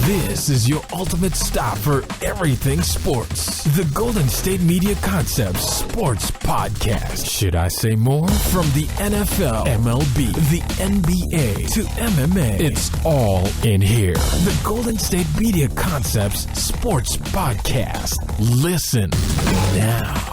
This is your ultimate stop for everything sports. The Golden State Media Concepts Sports Podcast. Should I say more? From the NFL, MLB, the NBA to MMA, it's all in here. The Golden State Media Concepts Sports Podcast. Listen now.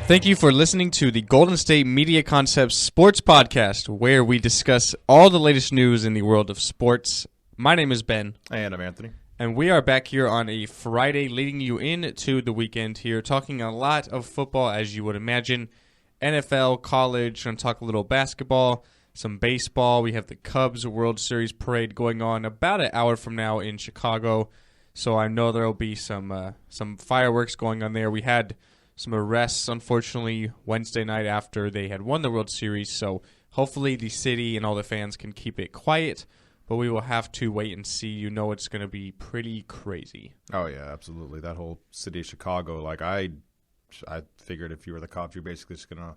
Thank you for listening to the Golden State Media Concepts Sports Podcast, where we discuss all the latest news in the world of sports. My name is Ben. And I'm Anthony. And we are back here on a Friday, leading you into the weekend here, talking a lot of football, as you would imagine. NFL, college, going to talk a little basketball, some baseball. We have the Cubs World Series parade going on about an hour from now in Chicago. So I know there will be some fireworks going on there. We had some arrests, unfortunately, Wednesday night after they had won the World Series. So hopefully the city and all the fans can keep it quiet, but we will have to wait and see. You know it's going to be pretty crazy. Oh, yeah, absolutely. That whole city of Chicago, like I figured if you were the cops, you're basically just going to,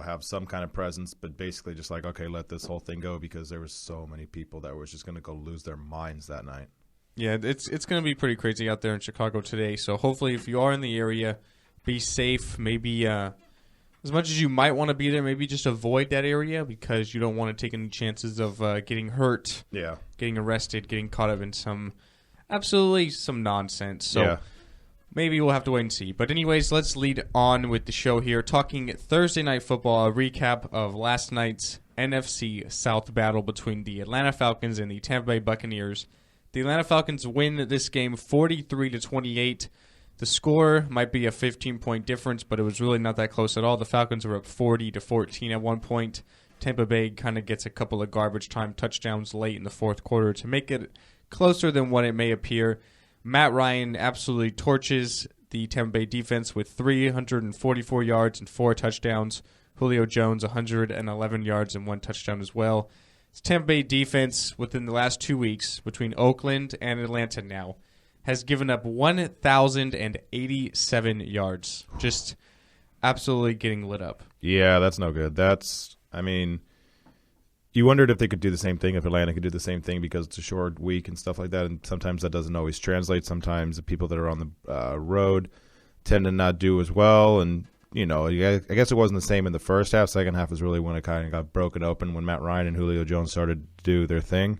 have some kind of presence, but basically just like, okay, let this whole thing go, because there was so many people that was just going to go lose their minds that night. Yeah, it's going to be pretty crazy out there in Chicago today. So hopefully if you are in the area, be safe. Maybe as much as you might want to be there, maybe just avoid that area because you don't want to take any chances of getting hurt, getting arrested, getting caught up in some nonsense. So maybe we'll have to wait and see. But anyways, let's lead on with the show here, talking Thursday Night Football, a recap of last night's NFC South battle between the Atlanta Falcons and the Tampa Bay Buccaneers. The Atlanta Falcons win this game 43-28. The score might be a 15-point difference, but it was really not that close at all. The Falcons were up 40-14 at one point. Tampa Bay kind of gets a couple of garbage time touchdowns late in the fourth quarter to make it closer than what it may appear. Matt Ryan absolutely torches the Tampa Bay defense with 344 yards and 4 touchdowns. Julio Jones, 111 yards and 1 touchdown as well. It's Tampa Bay defense within the last 2 weeks, between Oakland and Atlanta now, has given up 1,087 yards. Just absolutely getting lit up. Yeah, that's no good. You wondered if they could do the same thing, if Atlanta could do the same thing, because it's a short week and stuff like that, and sometimes that doesn't always translate. Sometimes the people that are on the road tend to not do as well, and I guess it wasn't the same in the first half. Second half is really when it kind of got broken open when Matt Ryan and Julio Jones started to do their thing.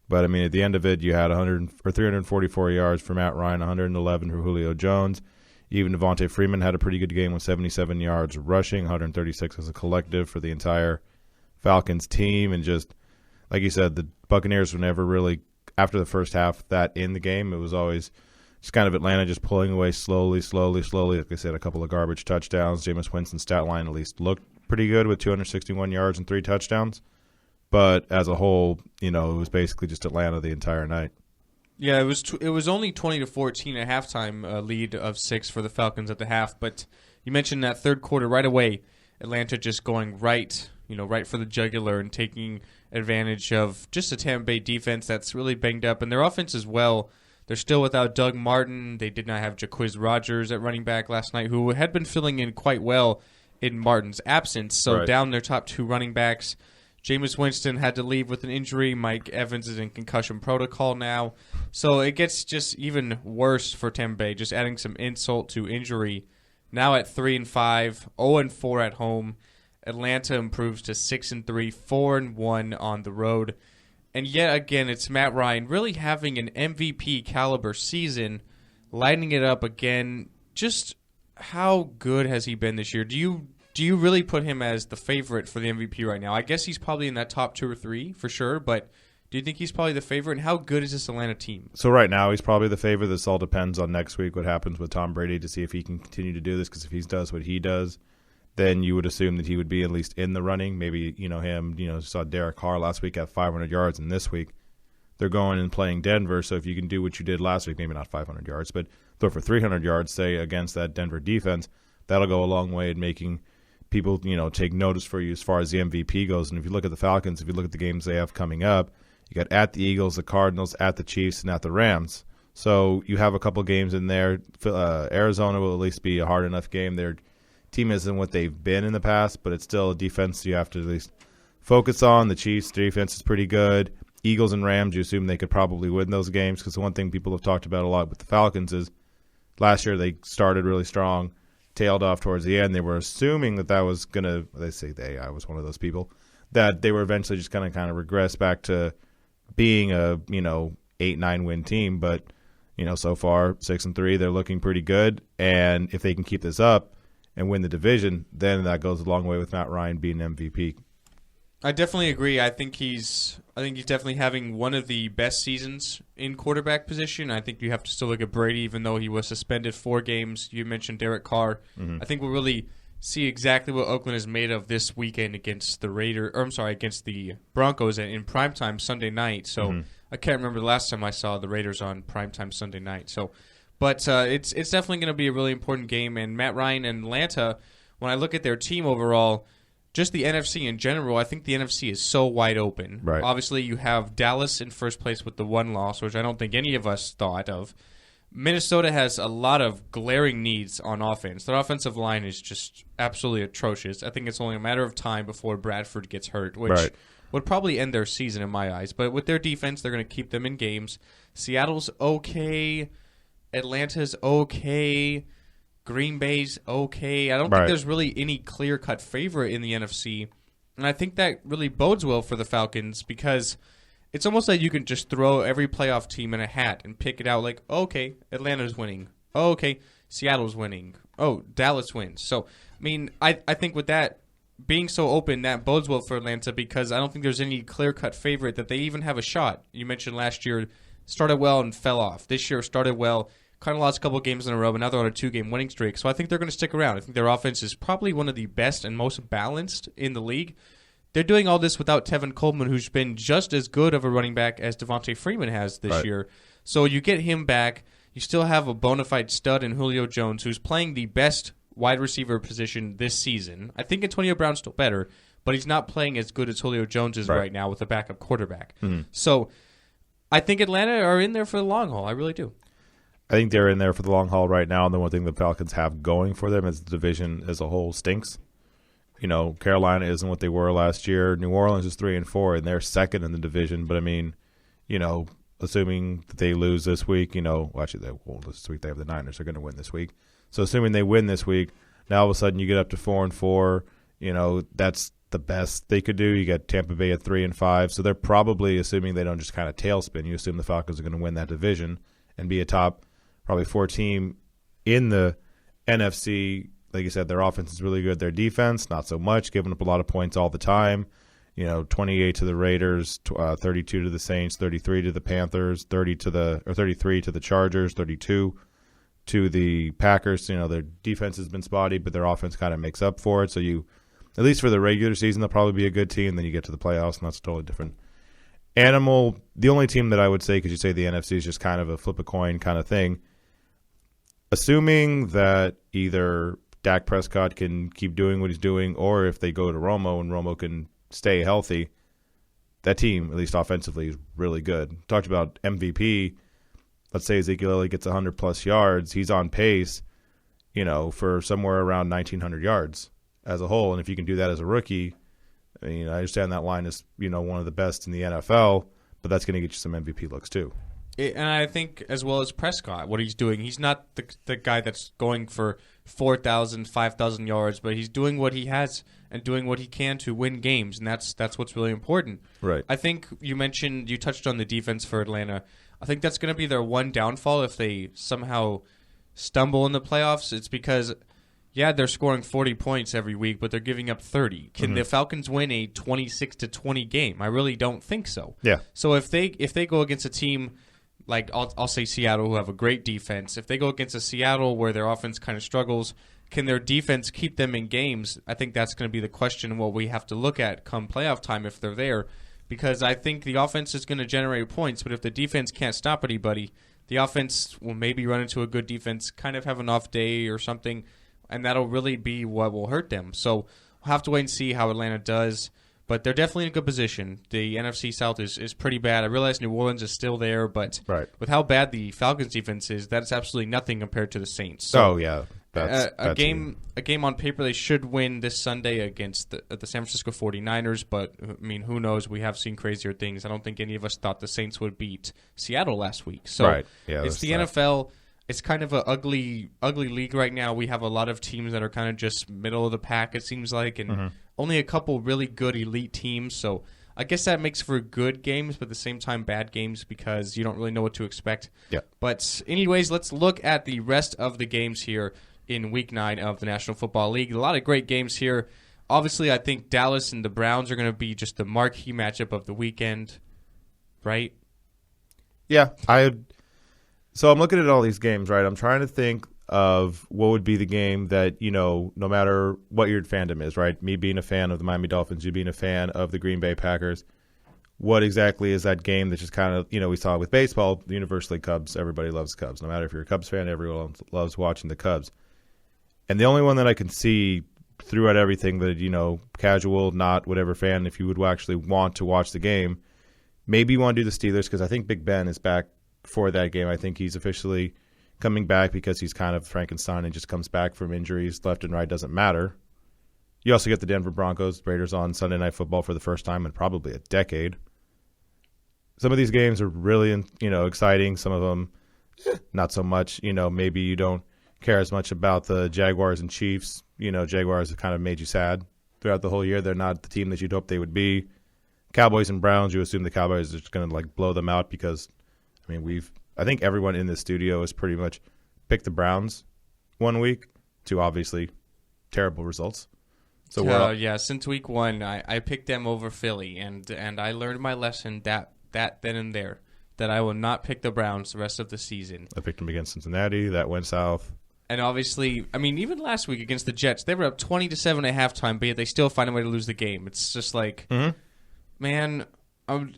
But, at the end of it, you had 344 yards for Matt Ryan, 111 for Julio Jones. Even Devontae Freeman had a pretty good game with 77 yards rushing, 136 as a collective for the entire Falcons team. And just, like you said, the Buccaneers were never really, after the first half, that in the game. It was always just kind of Atlanta just pulling away slowly. Like I said, a couple of garbage touchdowns. Jameis Winston's stat line at least looked pretty good with 261 yards and 3 touchdowns. But as a whole, it was basically just Atlanta the entire night. Yeah, it was only 20-14 at halftime, lead of 6 for the Falcons at the half. But you mentioned that third quarter right away, Atlanta just going right for the jugular and taking advantage of just a Tampa Bay defense that's really banged up, and their offense as well. They're still without Doug Martin. They did not have Jacquizz Rodgers at running back last night, who had been filling in quite well in Martin's absence. So down their top 2 running backs. Jameis Winston had to leave with an injury. Mike Evans is in concussion protocol now. So it gets just even worse for Tampa Bay, just adding some insult to injury. Now at 3-5, 0-4 at home. Atlanta improves to 6-3, 4-1 on the road. And yet again, it's Matt Ryan really having an MVP caliber season, lighting it up again. Just how good has he been this year? Do you really put him as the favorite for the MVP right now? I guess he's probably in that top 2 or 3 for sure, but do you think he's probably the favorite? And how good is this Atlanta team? So right now he's probably the favorite. This all depends on next week what happens with Tom Brady to see if he can continue to do this, because if he does what he does, then you would assume that he would be at least in the running. Maybe, saw Derek Carr last week at 500 yards, and this week they're going and playing Denver. So if you can do what you did last week, maybe not 500 yards, but throw for 300 yards, say, against that Denver defense, that'll go a long way in making people, take notice for you as far as the MVP goes. And if you look at the Falcons, if you look at the games they have coming up, you got at the Eagles, the Cardinals, at the Chiefs, and at the Rams. So you have a couple games in there. Arizona will at least be a hard enough game. Their team isn't what they've been in the past, but it's still a defense you have to at least focus on. The Chiefs' defense is pretty good. Eagles and Rams, you assume they could probably win those games, because the one thing people have talked about a lot with the Falcons is last year they started really strong, tailed off towards the end. They were assuming that was going to – I was one of those people – that they were eventually just going to kind of regress back to being a 8-9 win team. But so far 6-3, they're looking pretty good. And if they can keep this up and win the division, then that goes a long way with Matt Ryan being MVP. I definitely agree. I think he's definitely having one of the best seasons in quarterback position. I think you have to still look at Brady, even though he was suspended 4 games. You mentioned Derek Carr. Mm-hmm. I think we'll really see exactly what Oakland is made of this weekend against the Broncos in primetime Sunday night. So I can't remember the last time I saw the Raiders on primetime Sunday night. So, but it's definitely going to be a really important game. And Matt Ryan and Atlanta, when I look at their team overall, just the NFC in general, I think the NFC is so wide open. Right. Obviously, you have Dallas in first place with the 1 loss, which I don't think any of us thought of. Minnesota has a lot of glaring needs on offense. Their offensive line is just absolutely atrocious. I think it's only a matter of time before Bradford gets hurt, which would probably end their season in my eyes. But with their defense, they're going to keep them in games. Seattle's okay. Atlanta's okay. Green Bay's okay. I don't think there's really any clear-cut favorite in the NFC. And I think that really bodes well for the Falcons, because it's almost like you can just throw every playoff team in a hat and pick it out like, oh, okay, Atlanta's winning. Oh, okay, Seattle's winning. Oh, Dallas wins. So, I mean, I think with that being so open, that bodes well for Atlanta, because I don't think there's any clear-cut favorite that they even have a shot. You mentioned last year started well and fell off. This year started well, kind of lost a couple of games in a row, but now they're on a 2-game winning streak. So I think they're going to stick around. I think their offense is probably one of the best and most balanced in the league. They're doing all this without Tevin Coleman, who's been just as good of a running back as Devontae Freeman has this year. So you get him back. You still have a bona fide stud in Julio Jones, who's playing the best wide receiver position this season. I think Antonio Brown's still better, but he's not playing as good as Julio Jones is right now with a backup quarterback. Mm-hmm. So I think Atlanta are in there for the long haul. I really do. I think they're in there for the long haul right now, and the one thing the Falcons have going for them is the division as a whole stinks. Carolina isn't what they were last year. New Orleans is 3-4, and they're second in the division. But I mean, assuming that they lose this week, actually they won't lose this week. They have the Niners. They're going to win this week. So assuming they win this week, now all of a sudden you get up to 4-4. That's the best they could do. You got Tampa Bay at 3-5. So they're probably assuming they don't just kind of tailspin. You assume the Falcons are going to win that division and be a top probably 4 team in the NFC. Like you said, their offense is really good. Their defense, not so much, giving up a lot of points all the time. 28 to the Raiders, 32 to the Saints, 33 to the Panthers, 33 to the Chargers, 32 to the Packers. Their defense has been spotty, but their offense kind of makes up for it. So at least for the regular season, they'll probably be a good team. Then you get to the playoffs, and that's a totally different animal. The only team that I would say, because you say the NFC is just kind of a flip a coin kind of thing, assuming that either Dak Prescott can keep doing what he's doing, or if they go to Romo and Romo can stay healthy, that team, at least offensively, is really good. Talked about MVP. Let's say Ezekiel Elliott gets 100-plus yards. He's on pace, for somewhere around 1,900 yards as a whole. And if you can do that as a rookie, I understand that line is, one of the best in the NFL, but that's going to get you some MVP looks too. And I think as well as Prescott, what he's doing, he's not the guy that's going for 4,000, 5,000 yards, but he's doing what he has and doing what he can to win games, and that's what's really important. Right. I think you touched on the defense for Atlanta. I think that's going to be their one downfall if they somehow stumble in the playoffs. It's because, they're scoring 40 points every week, but they're giving up 30. Can the Falcons win a 26-20 game? I really don't think so. Yeah. So if they go against a team like I'll say Seattle, who have a great defense, if they go against a Seattle where their offense kind of struggles, can their defense keep them in games? I think that's going to be the question and what we have to look at come playoff time if they're there, because I think the offense is going to generate points, but if the defense can't stop anybody, the offense will maybe run into a good defense, kind of have an off day or something, and that'll really be what will hurt them. So we'll have to wait and see how Atlanta does. But they're definitely in a good position. The NFC South is pretty bad. I realize New Orleans is still there, but with how bad the Falcons defense is, that's absolutely nothing compared to the Saints. So, a game on paper they should win this Sunday against the San Francisco 49ers, but I mean, who knows? We have seen crazier things. I don't think any of us thought the Saints would beat Seattle last week. So it's the NFL. It's kind of an ugly league right now. We have a lot of teams that are kind of just middle of the pack, it seems like, and only a couple really good elite teams. So I guess that makes for good games, but at the same time bad games because you don't really know what to expect. Yeah. But anyways, let's look at the rest of the games here in Week 9 of the National Football League. A lot of great games here. Obviously, I think Dallas and the Browns are going to be just the marquee matchup of the weekend, right? Yeah. So I'm looking at all these games, right? I'm trying to think of what would be the game that, no matter what your fandom is, right? Me being a fan of the Miami Dolphins, you being a fan of the Green Bay Packers, what exactly is that game that just kind of, we saw with baseball, universally Cubs, everybody loves Cubs. No matter if you're a Cubs fan, everyone loves watching the Cubs. And the only one that I can see throughout everything that, casual, not whatever fan, if you would actually want to watch the game, maybe you want to do the Steelers because I think Big Ben is back for that game. I think he's officially coming back because he's kind of Frankenstein and just comes back from injuries left and right, doesn't matter. You also get the Denver Broncos, Raiders on Sunday Night Football for the first time in probably a decade. Some of these games are really, exciting. Some of them, not so much. Maybe you don't care as much about the Jaguars and Chiefs. Jaguars have kind of made you sad throughout the whole year. They're not the team that you'd hope they would be. Cowboys and Browns, you assume the Cowboys are just going to blow them out because, I think everyone in this studio has pretty much picked the Browns one week to obviously terrible results. So since week 1, I picked them over Philly, and I learned my lesson that then and there that I will not pick the Browns the rest of the season. I picked them against Cincinnati. That went south. And obviously, even last week against the Jets, they were up 20-7 at halftime, but yet they still find a way to lose the game. It's just like, man.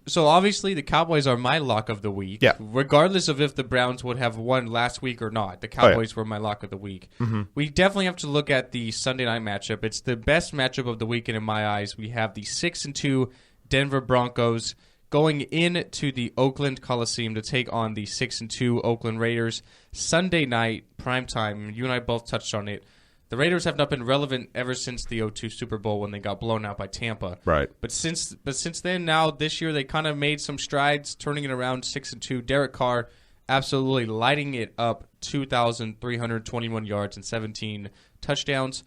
So obviously the Cowboys are my lock of the week. Yeah. Regardless of if the Browns would have won last week or not, the Cowboys were my lock of the week. We definitely have to look at the Sunday night matchup. It's the best matchup of the weekend in my eyes. We have the 6-2 Denver Broncos going into the Oakland Coliseum to take on the 6-2 Oakland Raiders. Sunday night, primetime. You and I both touched on it. The Raiders have not been relevant ever since the 2002 Super Bowl when they got blown out by Tampa. Right. But since then, now this year, they kind of made some strides, turning it around 6-2. Derek Carr absolutely lighting it up, 2,321 yards and 17 touchdowns.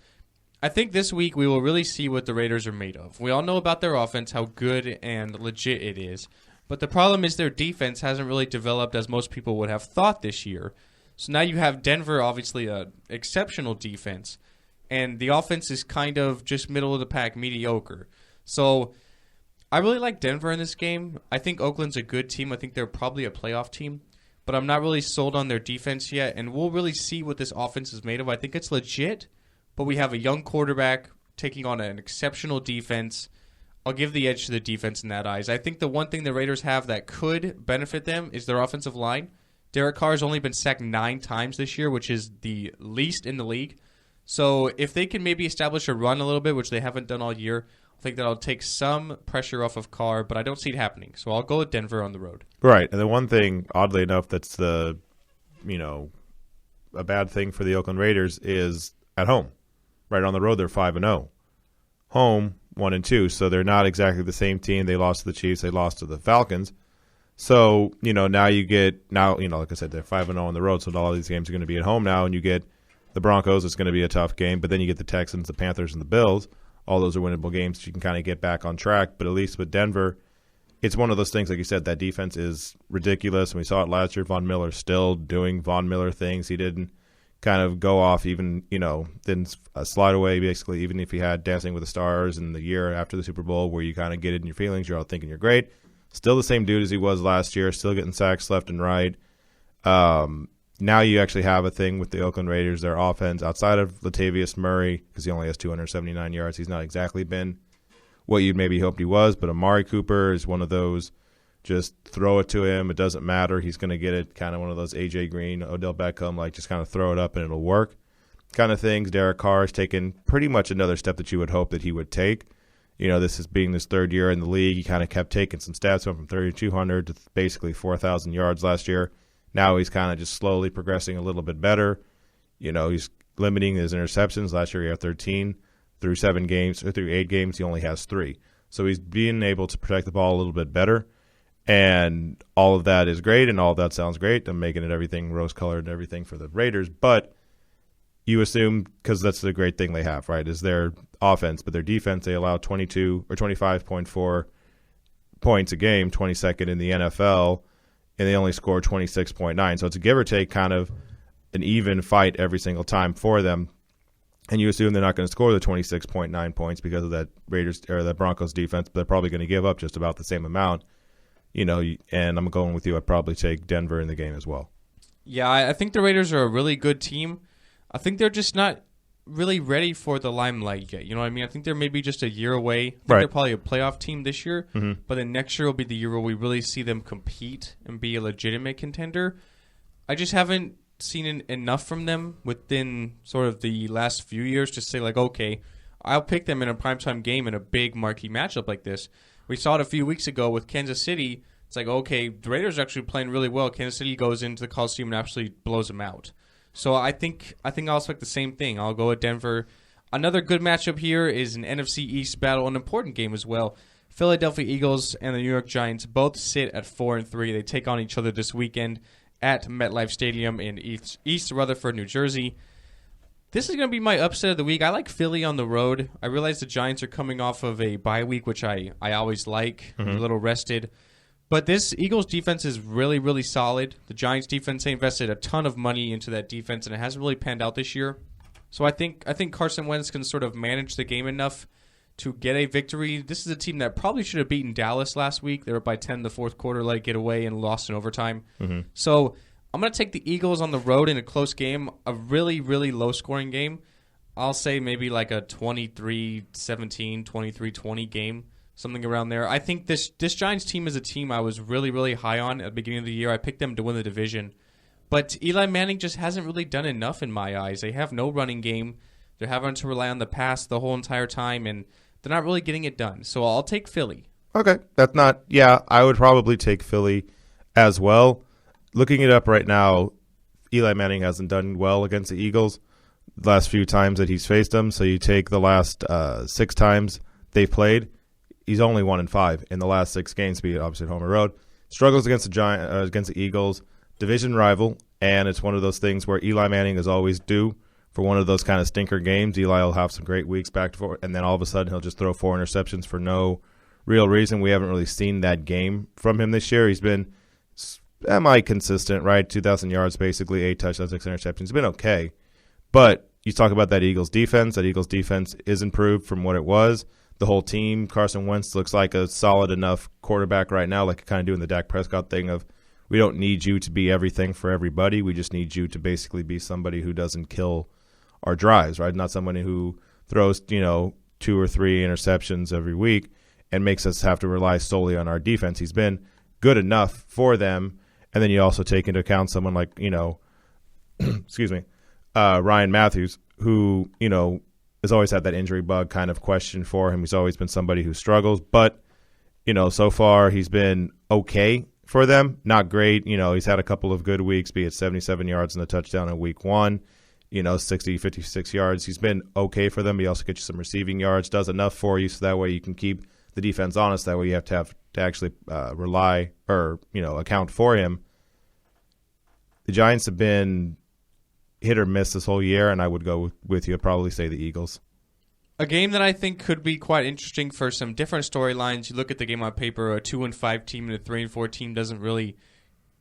I think this week we will really see what the Raiders are made of. We all know about their offense, how good and legit it is. But the problem is their defense hasn't really developed as most people would have thought this year. So now you have Denver, obviously an exceptional defense, and the offense is kind of just middle of the pack, mediocre. So I really like Denver in this game. I think Oakland's a good team. I think they're probably a playoff team, but I'm not really sold on their defense yet, and we'll really see what this offense is made of. I think it's legit, but we have a young quarterback taking on an exceptional defense. I'll give the edge to the defense in that eyes. I think the one thing the Raiders have that could benefit them is their offensive line. Derek Carr has only been sacked 9 times this year, which is the least in the league. So if they can maybe establish a run a little bit, which they haven't done all year, I think that'll take some pressure off of Carr, but I don't see it happening. So I'll go with Denver on the road. Right. And the one thing, oddly enough, that's a bad thing for the Oakland Raiders is at home. Right on the road, they're 5-0. Home, 1-2. So they're not exactly the same team. They lost to the Chiefs. They lost to the Falcons. So, now you get, like I said, they're 5-0 on the road, so all these games are going to be at home now, and you get the Broncos, it's going to be a tough game, but then you get the Texans, the Panthers, and the Bills. All those are winnable games, so you can kind of get back on track. But at least with Denver, it's one of those things, like you said, that defense is ridiculous, and we saw it last year. Von Miller's still doing Von Miller things. He didn't kind of go off even, didn't slide away, basically, even if he had Dancing with the Stars in the year after the Super Bowl where you kind of get it in your feelings, you're all thinking you're great. Still the same dude as he was last year, still getting sacks left and right. Now you actually have a thing with the Oakland Raiders, their offense, outside of Latavius Murray, because he only has 279 yards. He's not exactly been what you'd maybe hoped he was, but Amari Cooper is one of those, just throw it to him. It doesn't matter. He's going to get it, kind of one of those A.J. Green, Odell Beckham, just kind of throw it up and it'll work. kind of things. Derek Carr has taken pretty much another step that you would hope that he would take. This is being his third year in the league. He kind of kept taking some stats, went from 3,200 to basically 4,000 yards last year. Now he's kind of just slowly progressing a little bit better. He's limiting his interceptions. Last year he had 13. Through 8 games, he only has 3. So he's being able to protect the ball a little bit better. And all of that is great, and all of that sounds great. I'm making it everything rose-colored and everything for the Raiders. But you assume, because that's the great thing they have, right, is their offense. But their defense, they allow 22 or 25.4 points a game, 22nd in the NFL, and they only score 26.9. So it's a give or take kind of an even fight every single time for them. And you assume they're not going to score the 26.9 points because of that Raiders or that Broncos defense, but they're probably going to give up just about the same amount. And I'm going with you. I'd probably take Denver in the game as well. Yeah, I think the Raiders are a really good team. I think they're just not really ready for the limelight yet. You know what I mean? I think they're maybe just a year away. I think they're probably a playoff team this year, but then next year will be the year where we really see them compete and be a legitimate contender. I just haven't seen enough from them within sort of the last few years to say, like, okay, I'll pick them in a primetime game in a big marquee matchup like this. We saw it a few weeks ago with Kansas City. It's like, okay, the Raiders are actually playing really well. Kansas City goes into the Coliseum and absolutely blows them out. So I think I'll expect the same thing. I'll go with Denver. Another good matchup here is an NFC East battle, an important game as well. Philadelphia Eagles and the New York Giants both sit at 4-3. They take on each other this weekend at MetLife Stadium in East Rutherford, New Jersey. This is going to be my upset of the week. I like Philly on the road. I realize the Giants are coming off of a bye week, which I always like. A little rested. But this Eagles defense is really, really solid. The Giants defense, they invested a ton of money into that defense, and it hasn't really panned out this year. So I think Carson Wentz can sort of manage the game enough to get a victory. This is a team that probably should have beaten Dallas last week. They were by 10 in the fourth quarter, let it get away, and lost in overtime. So I'm going to take the Eagles on the road in a close game, a really, really low-scoring game. I'll say maybe like a 23-17, 23-20 game, something around there. I think this Giants team is a team I was really, really high on at the beginning of the year. I picked them to win the division. But Eli Manning just hasn't really done enough in my eyes. They have no running game. They're having to rely on the pass the whole entire time, and they're not really getting it done. So I'll take Philly. Okay. I would probably take Philly as well. Looking it up right now, Eli Manning hasn't done well against the Eagles the last few times that he's faced them. So you take the last 6 times they've played, he's only 1-5 in the last 6 games, be it obviously at home or road. Struggles against the Eagles, division rival, and it's one of those things where Eli Manning is always due for one of those kind of stinker games. Eli will have some great weeks back to forth, and then all of a sudden he'll just throw 4 interceptions for no real reason. We haven't really seen that game from him this year. He's been semi-consistent, right? 2,000 yards basically, 8 touchdowns, 6 interceptions. He's been okay. But you talk about that Eagles defense. That Eagles defense is improved from what it was. The whole team, Carson Wentz looks like a solid enough quarterback right now, like kind of doing the Dak Prescott thing of, we don't need you to be everything for everybody. We just need you to basically be somebody who doesn't kill our drives, right? Not somebody who throws, 2 or 3 interceptions every week and makes us have to rely solely on our defense. He's been good enough for them. And then you also take into account someone like, excuse me, Ryan Matthews, who, has always had that injury bug kind of question for him. He's always been somebody who struggles. But, so far he's been okay for them. Not great. He's had a couple of good weeks, be it 77 yards and a touchdown in week 1, 60, 56 yards. He's been okay for them. He also gets you some receiving yards, does enough for you so that way you can keep the defense honest. That way you have to actually rely or, account for him. The Giants have been hit or miss this whole year, and I would go with you. I'd probably say the Eagles. A game that I think could be quite interesting for some different storylines. You look at the game on paper, a 2-5 team and a 3-4 team doesn't really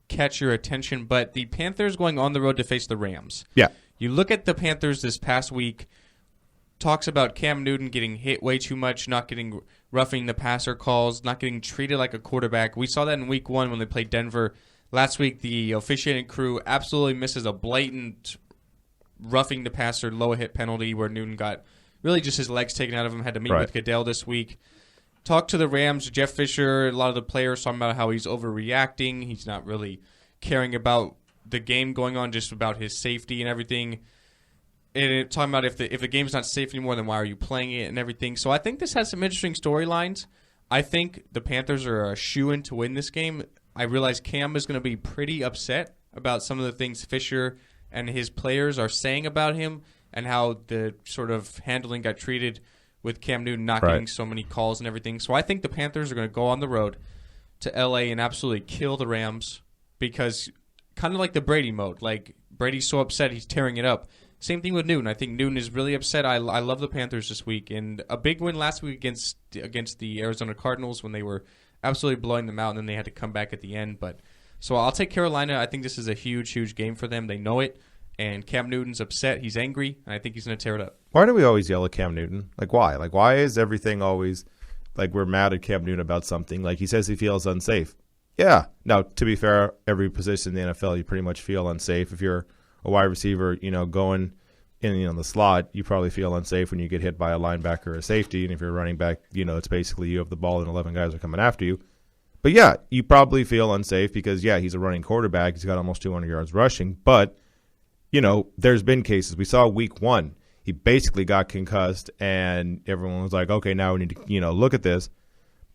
catch your attention, but the Panthers going on the road to face the Rams. Yeah. You look at the Panthers this past week, talks about Cam Newton getting hit way too much, not getting roughing the passer calls, not getting treated like a quarterback. We saw that in week 1 when they played Denver. Last week, the officiating crew absolutely misses a blatant roughing the passer, low hit penalty where Newton got really just his legs taken out of him, had to meet with Goodell this week. Talk to the Rams, Jeff Fisher, a lot of the players talking about how he's overreacting. He's not really caring about the game going on, just about his safety and everything. talking about if the game's not safe anymore, then why are you playing it and everything. So I think this has some interesting storylines. I think the Panthers are a shoo-in to win this game. I realize Cam is going to be pretty upset about some of the things Fisher and his players are saying about him and how the sort of handling got treated with Cam Newton not getting so many calls and everything. So I think the Panthers are going to go on the road to L.A. and absolutely kill the Rams because kind of like the Brady mode. Like, Brady's so upset he's tearing it up. Same thing with Newton. I think Newton is really upset. I love the Panthers this week. And a big win last week against the Arizona Cardinals when they were absolutely blowing them out, and then they had to come back at the end. But so I'll take Carolina. I think this is a huge, huge game for them. They know it. And Cam Newton's upset. He's angry, and I think he's going to tear it up. Why do we always yell at Cam Newton? Like, why? Like, why is everything always like we're mad at Cam Newton about something? Like, he says he feels unsafe. Yeah. Now, to be fair, every position in the NFL, you pretty much feel unsafe. If you're a wide receiver, going in the slot, you probably feel unsafe when you get hit by a linebacker or a safety. And if you're running back, it's basically you have the ball and 11 guys are coming after you. But, yeah, you probably feel unsafe because, yeah, he's a running quarterback. He's got almost 200 yards rushing. But, there's been cases. We saw week 1. He basically got concussed, and everyone was like, okay, now we need to, look at this.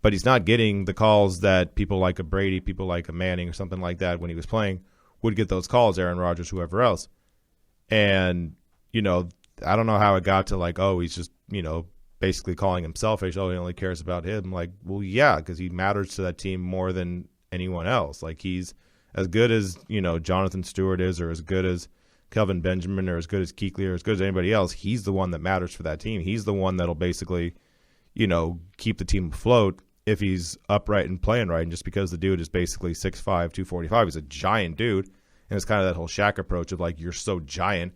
But he's not getting the calls that people like a Brady, people like a Manning or something like that when he was playing would get those calls, Aaron Rodgers, whoever else. And, I don't know how it got to like, oh, he's just, basically calling him selfish. Oh, he only cares about him. Like, well, yeah, because he matters to that team more than anyone else. Like, he's as good as, Jonathan Stewart is, or as good as Kelvin Benjamin, or as good as Kuechly, or as good as anybody else. He's the one that matters for that team. He's the one that'll basically, keep the team afloat if he's upright and playing right. And just because the dude is basically 6'5", 245, he's a giant dude. And it's kind of that whole Shaq approach of like, you're so giant,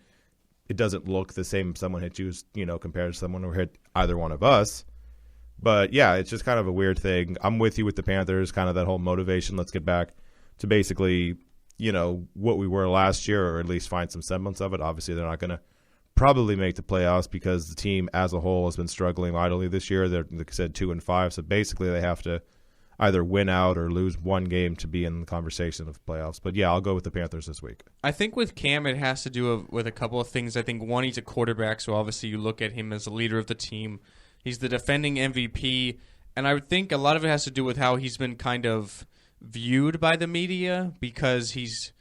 it doesn't look the same if someone hit you, compared to someone who hit either one of us. But yeah, it's just kind of a weird thing. I'm with you with the Panthers, kind of that whole motivation. Let's get back to basically, what we were last year, or at least find some semblance of it. Obviously, they're not going to probably make the playoffs because the team as a whole has been struggling mightily this year. They're, like I said, 2-5. So basically, they have to either win out or lose one game to be in the conversation of playoffs. But yeah, I'll go with the Panthers this week. I think with Cam, it has to do with a couple of things. I think one, he's a quarterback, so obviously you look at him as the leader of the team. He's the defending MVP, and I would think a lot of it has to do with how he's been kind of viewed by the media, because he's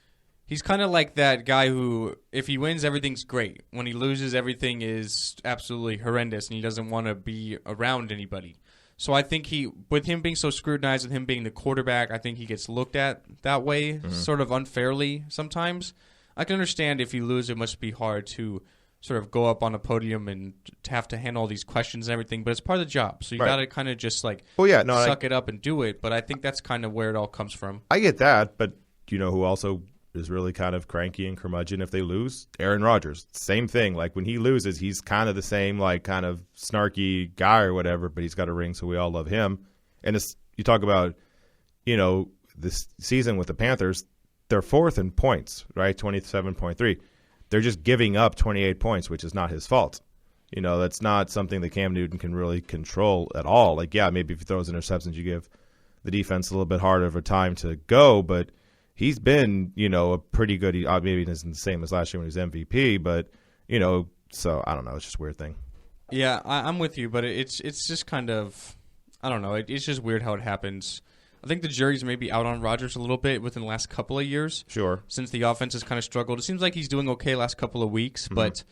kind of like that guy who, if he wins, everything's great. When he loses, everything is absolutely horrendous, and he doesn't want to be around anybody. So I think with him being so scrutinized, with him being the quarterback, I think he gets looked at that way, sort of unfairly sometimes. I can understand if you lose, it must be hard to sort of go up on a podium and to have to handle all these questions and everything, but it's part of the job. So you got to kind of just suck it up and do it. But I think that's kind of where it all comes from. I get that, but who also is really kind of cranky and curmudgeon if they lose? Aaron Rodgers. Same thing. Like, when he loses, he's kind of the same, like, kind of snarky guy or whatever, but he's got a ring, so we all love him. And you talk about, this season with the Panthers, they're 4th in points, right? 27.3. They're just giving up 28 points, which is not his fault. That's not something that Cam Newton can really control at all. Like, yeah, maybe if he throws interceptions, you give the defense a little bit harder of a time to go, but he's been, a pretty good. Maybe it isn't the same as last year when he was MVP, but so I don't know. It's just a weird thing. Yeah, I'm with you, but it's just kind of, I don't know. It's just weird how it happens. I think the jury's maybe out on Rodgers a little bit within the last couple of years. Sure. Since the offense has kind of struggled, it seems like he's doing okay last couple of weeks, but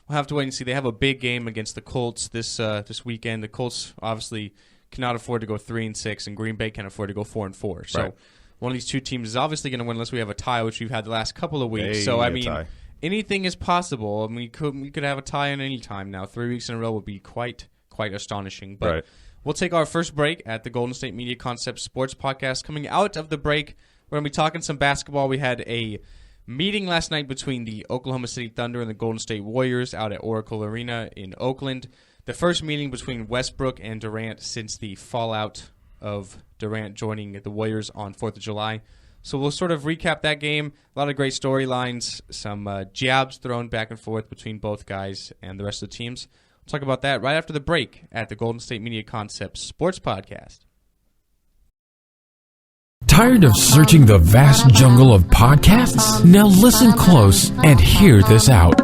we'll have to wait and see. They have a big game against the Colts this weekend. The Colts obviously cannot afford to go 3-6, and Green Bay can't afford to go 4-4. So. Right. One of these two teams is obviously going to win unless we have a tie, which we've had the last couple of weeks. So, I mean, anything is possible. I mean, we could have a tie in any time now. 3 weeks in a row would be quite astonishing. But we'll take our first break at the Golden State Media Concepts Sports Podcast. Coming out of the break, we're going to be talking some basketball. We had a meeting last night between the Oklahoma City Thunder and the Golden State Warriors out at Oracle Arena in Oakland. The first meeting between Westbrook and Durant since the fallout of Durant joining the Warriors on 4th of July. So we'll sort of recap that game. A lot of great storylines, some jabs thrown back and forth between both guys and the rest of the teams. We'll talk about that right after the break at the Golden State Media Concepts Sports Podcast. Tired of searching the vast jungle of podcasts? Now listen close and hear this out.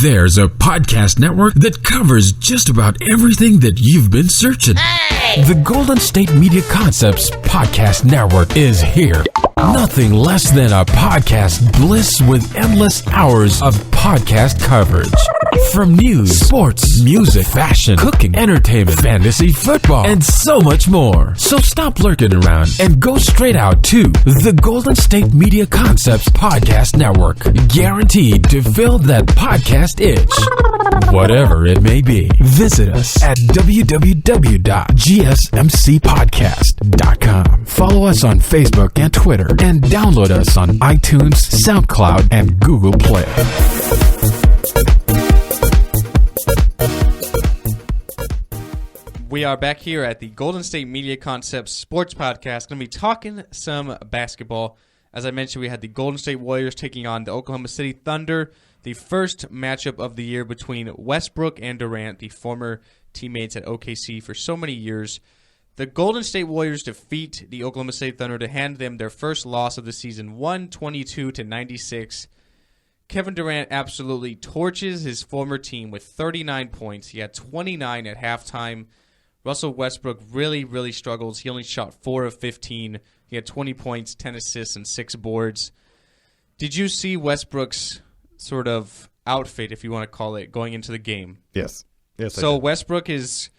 There's a podcast network that covers just about everything that you've been searching. Hey! The Golden State Media Concepts Podcast Network is here. Nothing less than a podcast bliss with endless hours of podcast coverage. From news, sports, music, fashion, cooking, entertainment, fantasy, football, and so much more. So stop lurking around and go straight out to the Golden State Media Concepts Podcast Network. Guaranteed to fill that podcast itch. Whatever it may be. Visit us at www.gsmcpodcast.com. Follow us on Facebook and Twitter, and download us on iTunes, SoundCloud, and Google Play. We are back here at the Golden State Media Concepts Sports Podcast. Going to be talking some basketball. As I mentioned, we had the Golden State Warriors taking on the Oklahoma City Thunder, the first matchup of the year between Westbrook and Durant, the former teammates at OKC for so many years. The Golden State Warriors defeat the Oklahoma City Thunder to hand them their first loss of the season, 122-96. Kevin Durant absolutely torches his former team with 39 points. He had 29 at halftime. Russell Westbrook really, really struggles. He only shot 4 of 15. He had 20 points, 10 assists, and 6 boards. Did you see Westbrook's sort of outfit, if you want to call it, going into the game? Yes. So Westbrook is...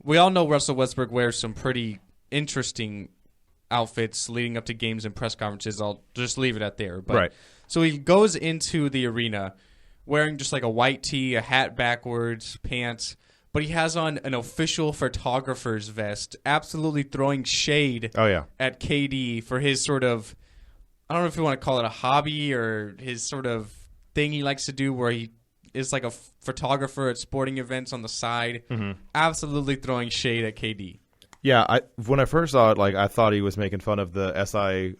We all know Russell Westbrook wears some pretty interesting outfits leading up to games and press conferences. I'll just leave it at there. But, right. So he goes into the arena wearing just like a white tee, a hat backwards, pants... But he has on an official photographer's vest, absolutely throwing shade at KD for his sort of, I don't know if you want to call it a hobby or his sort of thing he likes to do where he is like a photographer at sporting events on the side, absolutely throwing shade at KD. Yeah, when I first saw it, I thought he was making fun of the SI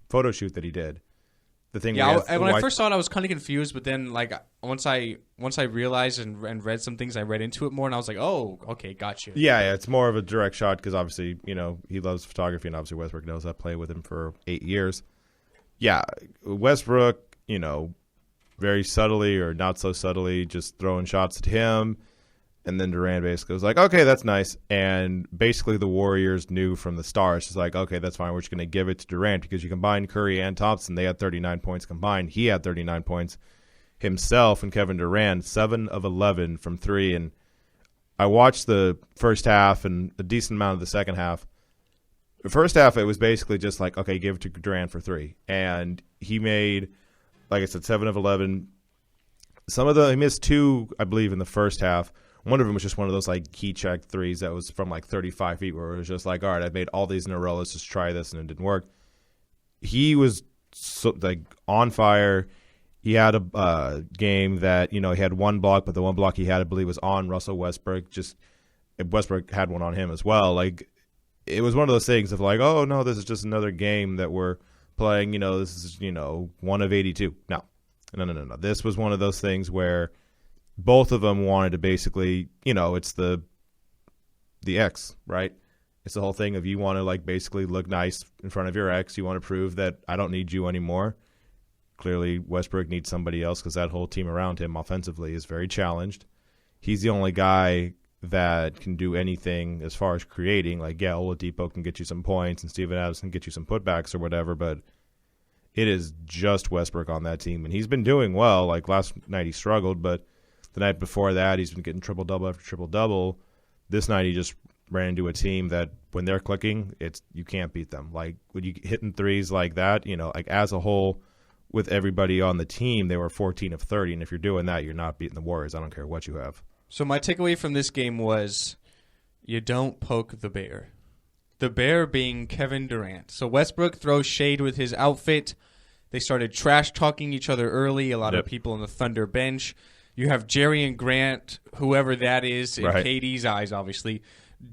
photo shoot that he did. The thing. Yeah, when I first saw it, I was kind of confused, but then once I realized and read some things, I read into it more, and I was like, oh, okay, gotcha. Yeah, it's more of a direct shot because obviously, he loves photography, and obviously Westbrook knows I played with him for 8 years. Yeah, Westbrook, very subtly or not so subtly, just throwing shots at him. And then Durant basically was like, okay, that's nice. And basically the Warriors knew from the start, it's just like, okay, that's fine. We're just going to give it to Durant because you combine Curry and Thompson. They had 39 points combined. He had 39 points himself, and Kevin Durant, 7 of 11 from 3. And I watched the first half and a decent amount of the second half. The first half, it was basically just like, okay, give it to Durant for 3. And he made, like I said, 7 of 11. He missed 2, I believe, in the first half. One of them was just one of those key check threes that was from 35 feet where it was just like, all right, I made all these in a row. Let's just try this, and it didn't work. He was on fire. He had a game that he had one block, but the one block he had, I believe, was on Russell Westbrook. Westbrook had one on him as well. It was one of those things of oh no, this is just another game that we're playing. This is 1 of 82. No. This was one of those things where both of them wanted to basically, it's the ex, right? It's the whole thing of you want to basically look nice in front of your ex. You want to prove that I don't need you anymore. Clearly, Westbrook needs somebody else because that whole team around him offensively is very challenged. He's the only guy that can do anything as far as creating. Oladipo can get you some points and Steven Adams can get you some putbacks or whatever, but it is just Westbrook on that team. And he's been doing well. Last night he struggled, but the night before that, he's been getting triple-double after triple-double. This night, he just ran into a team that, when they're clicking, you can't beat them. When you hitting threes like that, as a whole, with everybody on the team, they were 14 of 30. And if you're doing that, you're not beating the Warriors. I don't care what you have. So my takeaway from this game was you don't poke the bear. The bear being Kevin Durant. So Westbrook throws shade with his outfit. They started trash-talking each other early. A lot of people on the Thunder bench. You have Jerry and Grant, whoever that is, in KD's eyes, obviously,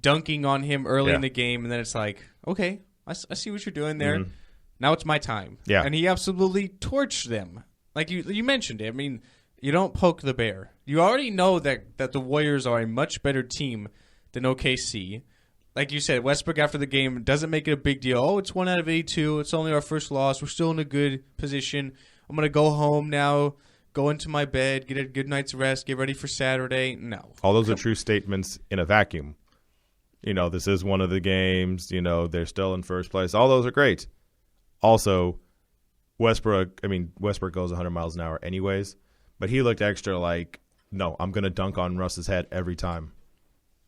dunking on him early in the game. And then it's like, okay, I see what you're doing there. Mm-hmm. Now it's my time. Yeah. And he absolutely torched them. You mentioned it. I mean, you don't poke the bear. You already know that the Warriors are a much better team than OKC. Like you said, Westbrook after the game doesn't make it a big deal. Oh, it's 1 out of 82. It's only our first loss. We're still in a good position. I'm going to go home now, go into my bed, get a good night's rest, get ready for Saturday. No. All those are true statements in a vacuum. This is one of the games. They're still in first place. All those are great. Also, Westbrook goes 100 miles an hour anyways, but he looked extra like, no, I'm going to dunk on Russ's head every time.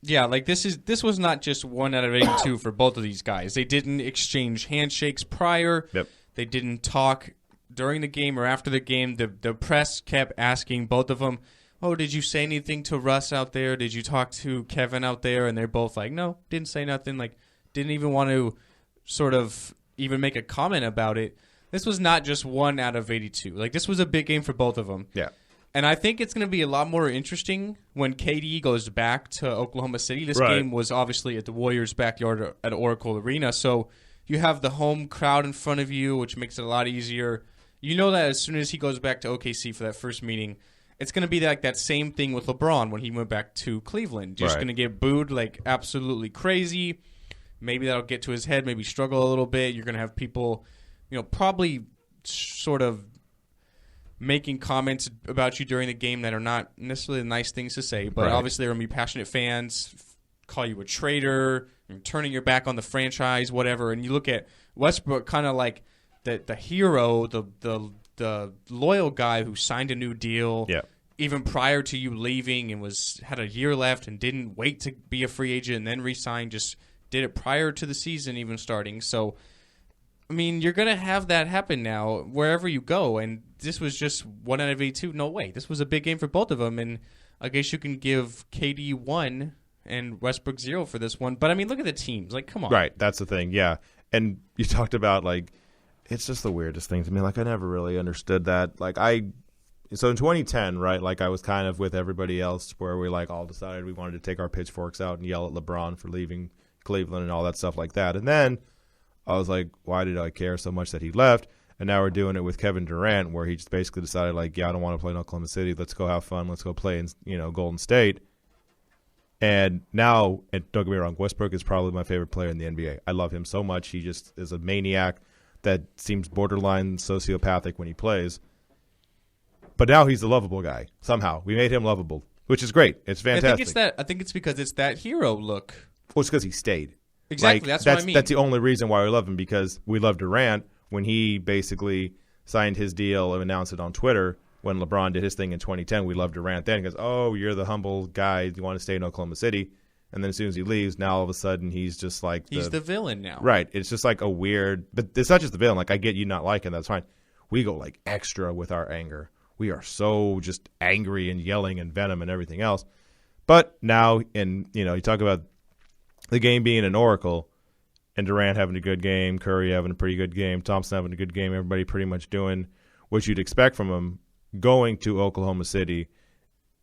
Yeah, like this was not just 1 out of 82 for both of these guys. They didn't exchange handshakes prior. Yep. They didn't talk during the game or after the game. The press kept asking both of them, oh, did you say anything to Russ out there? Did you talk to Kevin out there? And they're both like, no, didn't say nothing. Like, didn't even want to sort of even make a comment about it. This was not just 1 out of 82. Like, this was a big game for both of them. Yeah. And I think it's going to be a lot more interesting when KD goes back to Oklahoma City. This Right. game was obviously at the Warriors' backyard at Oracle Arena. So you have the home crowd in front of you, which makes it a lot easier. You know that as soon as he goes back to OKC for that first meeting, it's going to be like that same thing with LeBron when he went back to Cleveland. Just Right. going to get booed like absolutely crazy. Maybe that'll get to his head, maybe struggle a little bit. You're going to have people, probably sort of making comments about you during the game that are not necessarily the nice things to say, but Right. obviously there are going to be passionate fans, call you a traitor, turning your back on the franchise, whatever. And you look at Westbrook kind of like the hero, the loyal guy who signed a new deal even prior to you leaving and had a year left and didn't wait to be a free agent and then re-sign, just did it prior to the season even starting. So, I mean, you're going to have that happen now wherever you go, and this was just 1 out of 82. No way. This was a big game for both of them, and I guess you can give KD 1 and Westbrook 0 for this one. But, I mean, look at the teams. Like, come on. Right, that's the thing, yeah. And you talked about, like, it's just the weirdest thing to me. Like, I never really understood that. Like, so in 2010, right, like, I was kind of with everybody else where we, like, all decided we wanted to take our pitchforks out and yell at LeBron for leaving Cleveland and all that stuff like that. And then I was like, why did I care so much that he left? And now we're doing it with Kevin Durant, where he just basically decided, like, yeah, I don't want to play in Oklahoma City. Let's go have fun. Let's go play in, Golden State. And now, and don't get me wrong, Westbrook is probably my favorite player in the NBA. I love him so much. He just is a maniac that seems borderline sociopathic when he plays. But now he's the lovable guy. Somehow. We made him lovable, which is great. It's fantastic. I think it's because it's that hero look. Well, it's because he stayed. Exactly, Like, that's what I mean. That's the only reason why we love him, because we love Durant when he basically signed his deal and announced it on Twitter. When LeBron did his thing in 2010, we loved Durant then. He goes, oh, you're the humble guy. You want to stay in Oklahoma City. And then as soon as he leaves, now all of a sudden he's just like he's the villain now. Right. It's just like a weird – but it's not just the villain. Like, I get you not liking that's fine. We go like extra with our anger. We are so just angry and yelling and venom and everything else. But now, and you talk about the game being an oracle and Durant having a good game, Curry having a pretty good game, Thompson having a good game, everybody pretty much doing what you'd expect from him going to Oklahoma City.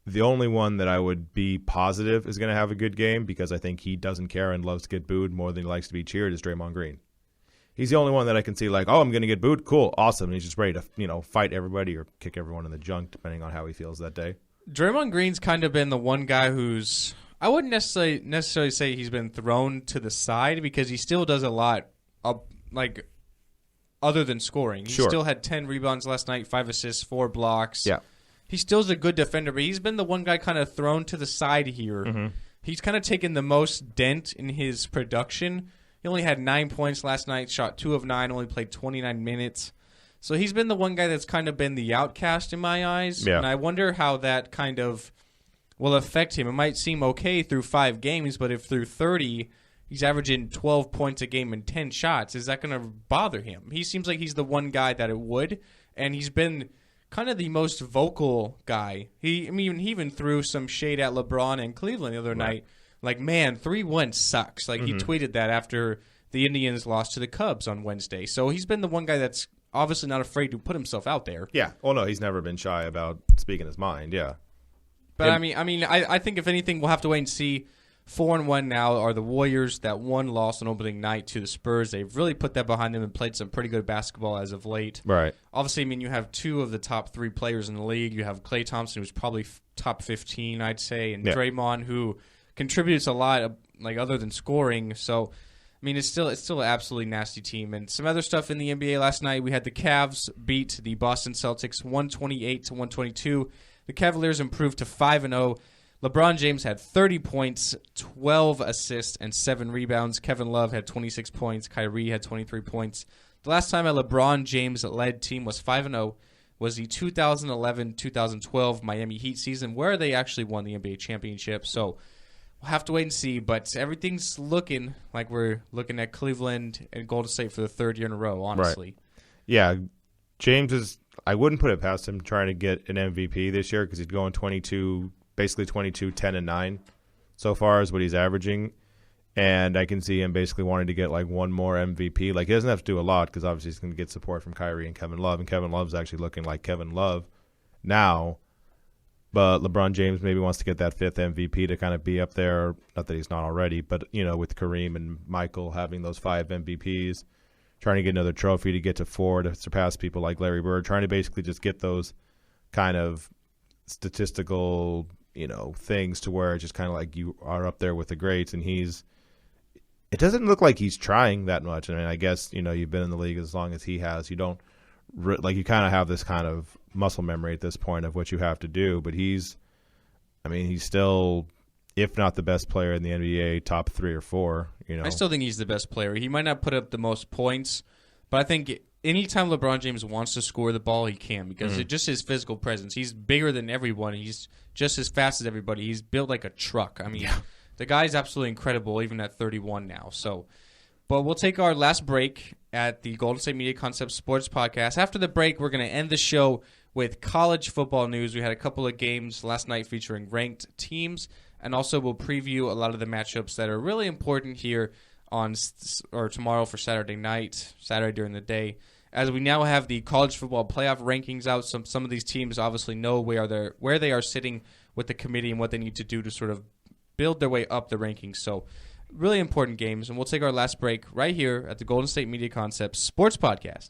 The only one that I would be positive is going to have a good game, because I think he doesn't care and loves to get booed more than he likes to be cheered, is Draymond Green. He's the only one that I can see like, oh, I'm going to get booed. Cool. Awesome. And he's just ready to, fight everybody or kick everyone in the junk, depending on how he feels that day. Draymond Green's kind of been the one guy who's, I wouldn't necessarily say he's been thrown to the side, because he still does a lot like other than scoring. He still had 10 rebounds last night, 5 assists, 4 blocks. Yeah. He still's a good defender, but he's been the one guy kind of thrown to the side here. Mm-hmm. He's kind of taken the most dent in his production. He only had 9 points last night, shot 2 of 9, only played 29 minutes. So he's been the one guy that's kind of been the outcast in my eyes. Yeah. And I wonder how that kind of will affect him. It might seem okay through 5 games, but if through 30 he's averaging 12 points a game and 10 shots, is that going to bother him? He seems like he's the one guy that it would, and he's been kind of the most vocal guy. He even threw some shade at LeBron and Cleveland the other night. Like, man, 3-1 sucks. Like, he tweeted that after the Indians lost to the Cubs on Wednesday. So he's been the one guy that's obviously not afraid to put himself out there. Yeah. Oh, no, he's never been shy about speaking his mind, yeah. But, I think if anything, we'll have to wait and see. 4-1 now are the Warriors. That one loss on opening night to the Spurs. They've really put that behind them and played some pretty good basketball as of late. Right. Obviously, you have 2 of the top 3 players in the league. You have Klay Thompson, who's probably top 15, I'd say, and Draymond, who contributes a lot, like other than scoring. So I mean, it's still an absolutely nasty team. And some other stuff in the NBA last night. We had the Cavs beat the Boston Celtics 128-122. The Cavaliers improved to 5-0. LeBron James had 30 points, 12 assists, and 7 rebounds. Kevin Love had 26 points. Kyrie had 23 points. The last time a LeBron James-led team was 5-0 was the 2011-2012 Miami Heat season, where they actually won the NBA championship. So we'll have to wait and see, but everything's looking like we're looking at Cleveland and Golden State for the third year in a row, honestly. Right. Yeah, James is – I wouldn't put it past him trying to get an MVP this year because he's going 22, 10, and 9 so far is what he's averaging. And I can see him basically wanting to get like one more MVP. Like, he doesn't have to do a lot because obviously he's going to get support from Kyrie and Kevin Love. And Kevin Love's actually looking like Kevin Love now. But LeBron James maybe wants to get that 5th MVP to kind of be up there. Not that he's not already, but, you know, with Kareem and Michael having those 5 MVPs, trying to get another trophy to get to 4 to surpass people like Larry Bird, trying to basically just get those kind of statistical, you know, things to where it's just kind of like you are up there with the greats. And it doesn't look like he's trying that much. I mean, I guess, you know, you've been in the league as long as he has. You don't you kind of have this kind of muscle memory at this point of what you have to do. But he's still, if not the best player in the NBA, top 3 or 4. You know, I still think he's the best player. He might not put up the most points, but I think anytime LeBron James wants to score the ball, he can because it's just his physical presence. He's bigger than everyone. He's just as fast as everybody. He's built like a truck. I mean, the guy's absolutely incredible, even at 31 now. So, but we'll take our last break at the Golden State Media Concepts Sports Podcast. After the break, we're going to end the show with college football news. We had a couple of games last night featuring ranked teams, and also we'll preview a lot of the matchups that are really important here tomorrow for Saturday night, Saturday during the day. As we now have the college football playoff rankings out, some of these teams obviously know where they are sitting with the committee and what they need to do to sort of build their way up the rankings. So really important games, and we'll take our last break right here at the Golden State Media Concepts Sports Podcast.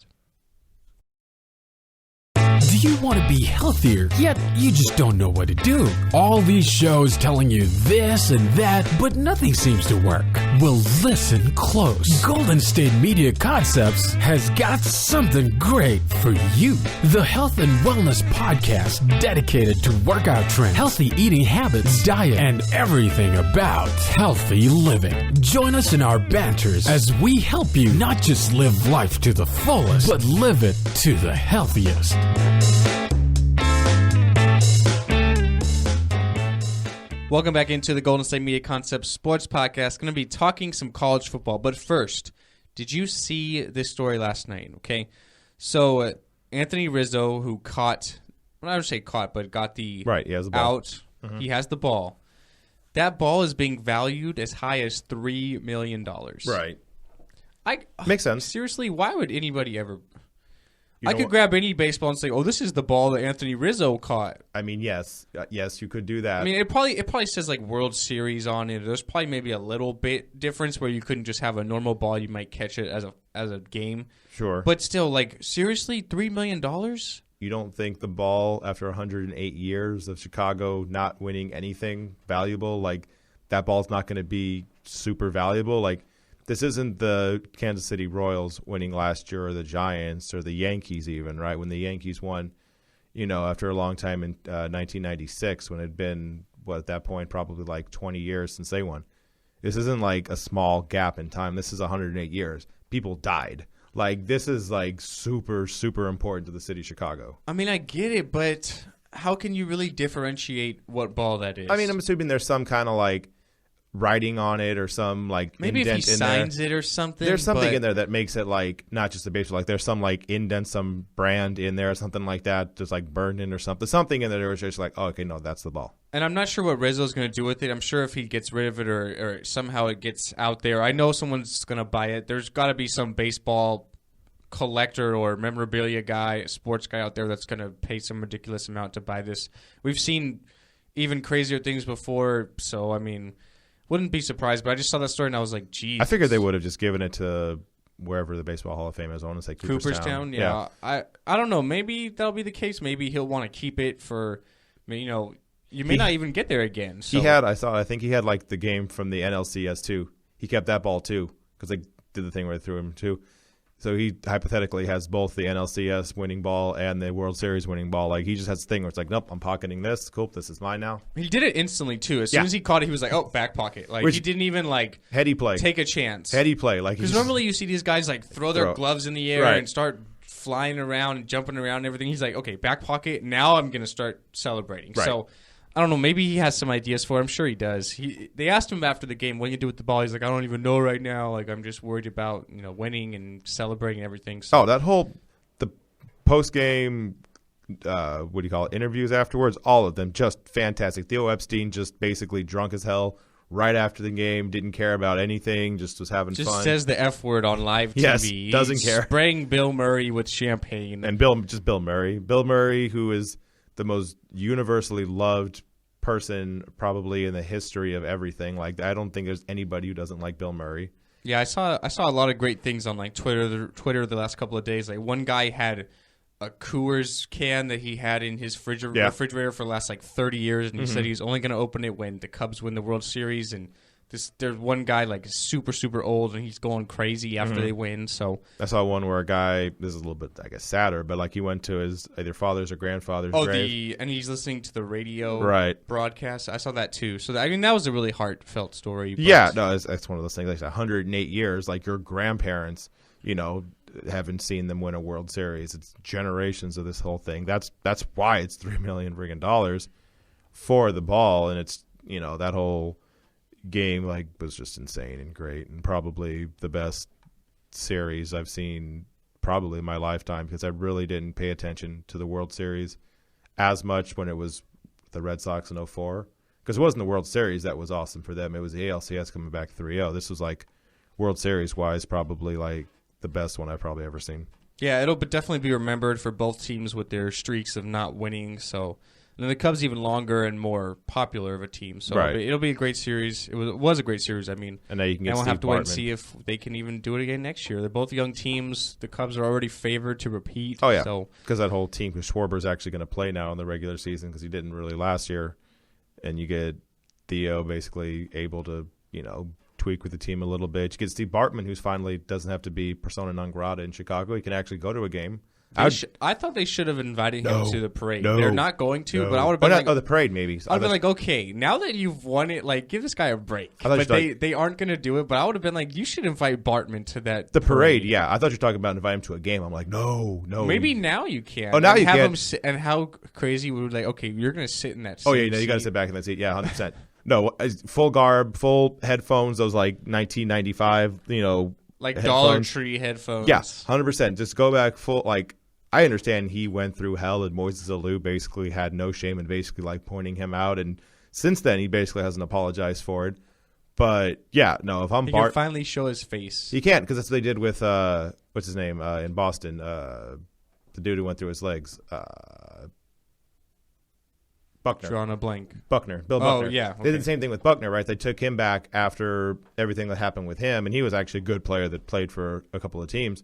Do you want to be healthier, yet you just don't know what to do? All these shows telling you this and that, but nothing seems to work. Well, listen close. Golden State Media Concepts has got something great for you. The Health and Wellness Podcast dedicated to workout trends, healthy eating habits, diet, and everything about healthy living. Join us in our banters as we help you not just live life to the fullest, but live it to the healthiest. Welcome back into the Golden State Media Concepts Sports Podcast. Going to be talking some college football. But first, did you see this story last night? Okay, so Anthony Rizzo, who got the right, he has the ball. out. Mm-hmm. He has the ball. That ball is being valued as high as $3 million. Right. Makes sense. Seriously, why would anybody ever... I could grab any baseball and say, "Oh, this is the ball that Anthony Rizzo caught." I mean, yes, you could do that. I mean, it probably says like World Series on it. There's probably maybe a little bit difference where you couldn't just have a normal ball; you might catch it as a game. Sure, but still, like seriously, $3 million. You don't think the ball, after 108 years of Chicago not winning anything valuable, like that ball's not going to be super valuable? Like, this isn't the Kansas City Royals winning last year or the Giants or the Yankees even, right? When the Yankees won, you know, after a long time in 1996 when it had been, at that point, probably like 20 years since they won. This isn't like a small gap in time. This is 108 years. People died. Like, this is like super, super important to the city of Chicago. I mean, I get it, but how can you really differentiate what ball that is? I mean, I'm assuming there's some kind of like writing on it or some like maybe indent if he in signs there. It or something. There's something in there that makes it like not just a baseball, like there's some like indent, some brand in there or something like that, just like burned in or something in there was just like, oh, okay, no, that's the ball. And I'm not sure what Rizzo's going to do with it. I'm sure if he gets rid of it or somehow it gets out there, I know someone's going to buy it. There's got to be some baseball collector or memorabilia guy, sports guy out there that's going to pay some ridiculous amount to buy this. We've seen even crazier things before, so I mean, wouldn't be surprised. But I just saw that story and I was like, geez. I figured they would have just given it to wherever the Baseball Hall of Fame is. I want to say Cooperstown. Yeah. I don't know. Maybe that'll be the case. Maybe he'll want to keep it for, you know, you may not even get there again. So. I think he had like the game from the NLCS too. He kept that ball too because they did the thing where they threw him too. So he hypothetically has both the NLCS winning ball and the World Series winning ball. Like, he just has this thing where it's like, nope, I'm pocketing this. Cool, this is mine now. He did it instantly too. As soon as he caught it, he was like, "Oh, back pocket!" Like, he didn't even heady play, take a chance. Heady play, like, because normally you see these guys like throw their gloves in the air and start flying around and jumping around and everything. He's like, "Okay, back pocket. Now I'm gonna start celebrating." Right. So I don't know. Maybe he has some ideas for it. I'm sure he does. They asked him after the game, "What do you do with the ball?" He's like, "I don't even know right now. Like, I'm just worried about winning and celebrating everything." So. Oh, that whole the post game, what do you call it? Interviews afterwards. All of them just fantastic. Theo Epstein just basically drunk as hell right after the game. Didn't care about anything. Just was having fun. Just says the F word on live TV. Yes, doesn't care. Spraying Bill Murray with champagne. And Bill Murray. Bill Murray, who is the most universally loved person probably in the history of everything. Like, I don't think there's anybody who doesn't like Bill Murray. Yeah, I saw a lot of great things on like Twitter the last couple of days. Like, one guy had a Coors can that he had in his refrigerator for the last like 30 years, and he said he's only going to open it when the Cubs win the World Series. And there's one guy like super old, and he's going crazy after they win. So I saw one where a guy, this is a little bit, I guess, sadder, but like he went to his either father's or grandfather's grave. And he's listening to the radio broadcast. I saw that too. So that was a really heartfelt story. Yeah, no, it's one of those things. Like 108 years, like your grandparents, haven't seen them win a World Series. It's generations of this whole thing. That's why it's $3 million friggin' dollars for the ball, and it's that whole game was just insane and great, and probably the best series I've seen probably in my lifetime, because I really didn't pay attention to the World Series as much when it was the Red Sox in 2004, because it wasn't the World Series that was awesome for them. It was the ALCS coming back 3-0. This was like World Series wise probably like the best one I've probably ever seen. Yeah, it'll definitely be remembered for both teams with their streaks of not winning. So, and the Cubs even longer and more popular of a team. So it'll be a great series. It was a great series. I mean, and now you can get we'll Steve have to wait and Bartman. see if they can even do it again next year. They're both young teams. The Cubs are already favored to repeat. Oh yeah, so because that whole team, because Schwarber's actually going to play now in the regular season because he didn't really last year, and you get Theo basically able to tweak with the team a little bit. You get Steve Bartman, who's finally doesn't have to be persona non grata in Chicago. He can actually go to a game. I thought they should have invited him to the parade. No, They're not going to, but I would have been the parade maybe. I would have been like, okay, now that you've won it, like, give this guy a break. But they aren't going to do it. But I would have been like, you should invite Bartman to the parade. Yeah, I thought you were talking about invite him to a game. I'm like, no. Maybe now you can. Oh, now you have can. Him sit, and how crazy would be like, okay, you're going to sit in that seat. Oh yeah, you got to sit back in that seat. Yeah, 100%. No, full garb, full headphones. Those like 1995, like headphones. Dollar Tree headphones. Yes, 100%. Just go back full. Like, I understand he went through hell, and Moises Alou basically had no shame and basically like pointing him out. And since then, he basically hasn't apologized for it. But yeah, no, if I'm Bart, he can finally show his face. He can't, because that's what they did with what's his name in Boston, the dude who went through his legs. Buckner. Drawing a blank. Bill Buckner. Oh, yeah. Okay. They did the same thing with Buckner, right? They took him back after everything that happened with him, and he was actually a good player that played for a couple of teams.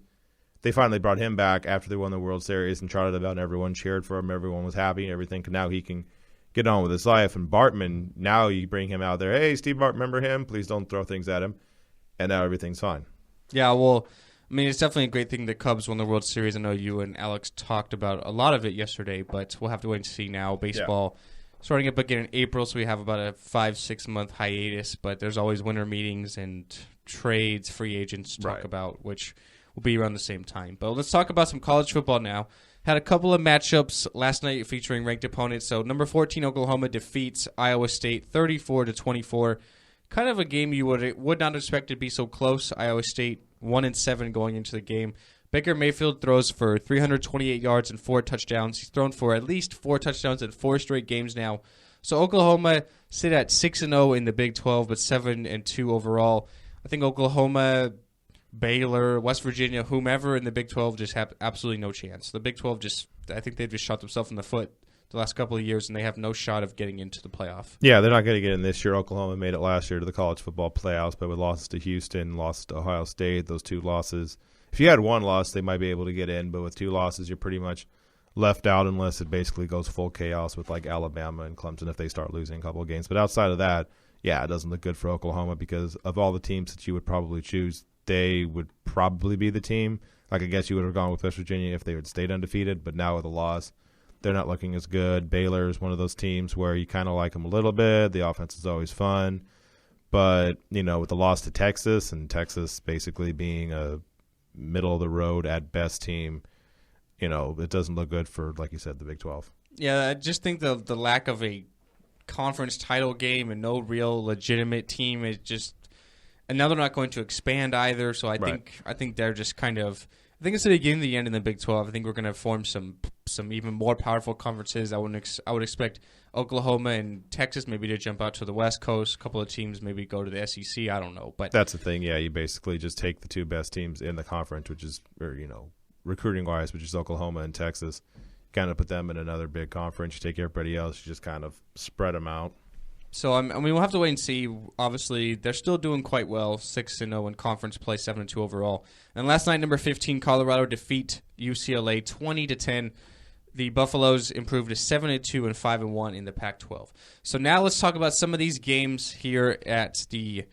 They finally brought him back after they won the World Series and trotted about, and everyone cheered for him. Everyone was happy and everything. Now he can get on with his life. And Bartman, now you bring him out there. Hey, Steve Bartman, remember him? Please don't throw things at him. And now everything's fine. Yeah, well, I mean, it's definitely a great thing the Cubs won the World Series. I know you and Alex talked about a lot of it yesterday, but we'll have to wait and see now. Baseball starting up again in April, so we have about a 5-6 month hiatus, but there's always winter meetings and trades, free agents to talk about, which will be around the same time. But let's talk about some college football now. Had a couple of matchups last night featuring ranked opponents. So number 14 Oklahoma defeats Iowa State 34-24. Kind of a game you would not expect to be so close. Iowa State 1-7 going into the game. Baker Mayfield throws for 328 yards and 4 touchdowns. He's thrown for at least 4 touchdowns in 4 straight games now. So Oklahoma sit at 6-0 in the Big 12, but 7-2 overall. I think Oklahoma, Baylor, West Virginia, whomever in the Big 12 just have absolutely no chance. The Big 12 I think they've just shot themselves in the foot the last couple of years, and they have no shot of getting into the playoff. Yeah, they're not going to get in this year. Oklahoma made it last year to the college football playoffs, but with losses to Houston, losses to Ohio State, those 2 losses. If you had 1 loss, they might be able to get in, but with 2 losses, you're pretty much left out unless it basically goes full chaos with like Alabama and Clemson if they start losing a couple of games. But outside of that, yeah, it doesn't look good for Oklahoma because of all the teams that you would probably choose, they would probably be the team. Like, I guess you would have gone with West Virginia if they had stayed undefeated, but now with a loss, they're not looking as good. Baylor is one of those teams where you kind of like them a little bit. The offense is always fun. But, with the loss to Texas, and Texas basically being a middle-of-the-road at best team, it doesn't look good for, like you said, the Big 12. Yeah, I just think the lack of a conference title game and no real legitimate team is just – and now they're not going to expand either, so I think they're just kind of – I think it's the beginning of the end in the Big 12. I think we're going to form some even more powerful conferences. I would expect Oklahoma and Texas maybe to jump out to the West Coast. A couple of teams maybe go to the SEC. I don't know, but that's the thing. Yeah, you basically just take the two best teams in the conference, which is, recruiting wise, which is Oklahoma and Texas. Kind of put them in another big conference. You take everybody else, you just kind of spread them out. So, we'll have to wait and see. Obviously, they're still doing quite well, 6-0 in conference play, 7-2 overall. And last night, number 15, Colorado defeat UCLA 20-10. The Buffaloes improved to 7-2 and 5-1 in the Pac-12. So now let's talk about some of these games here at the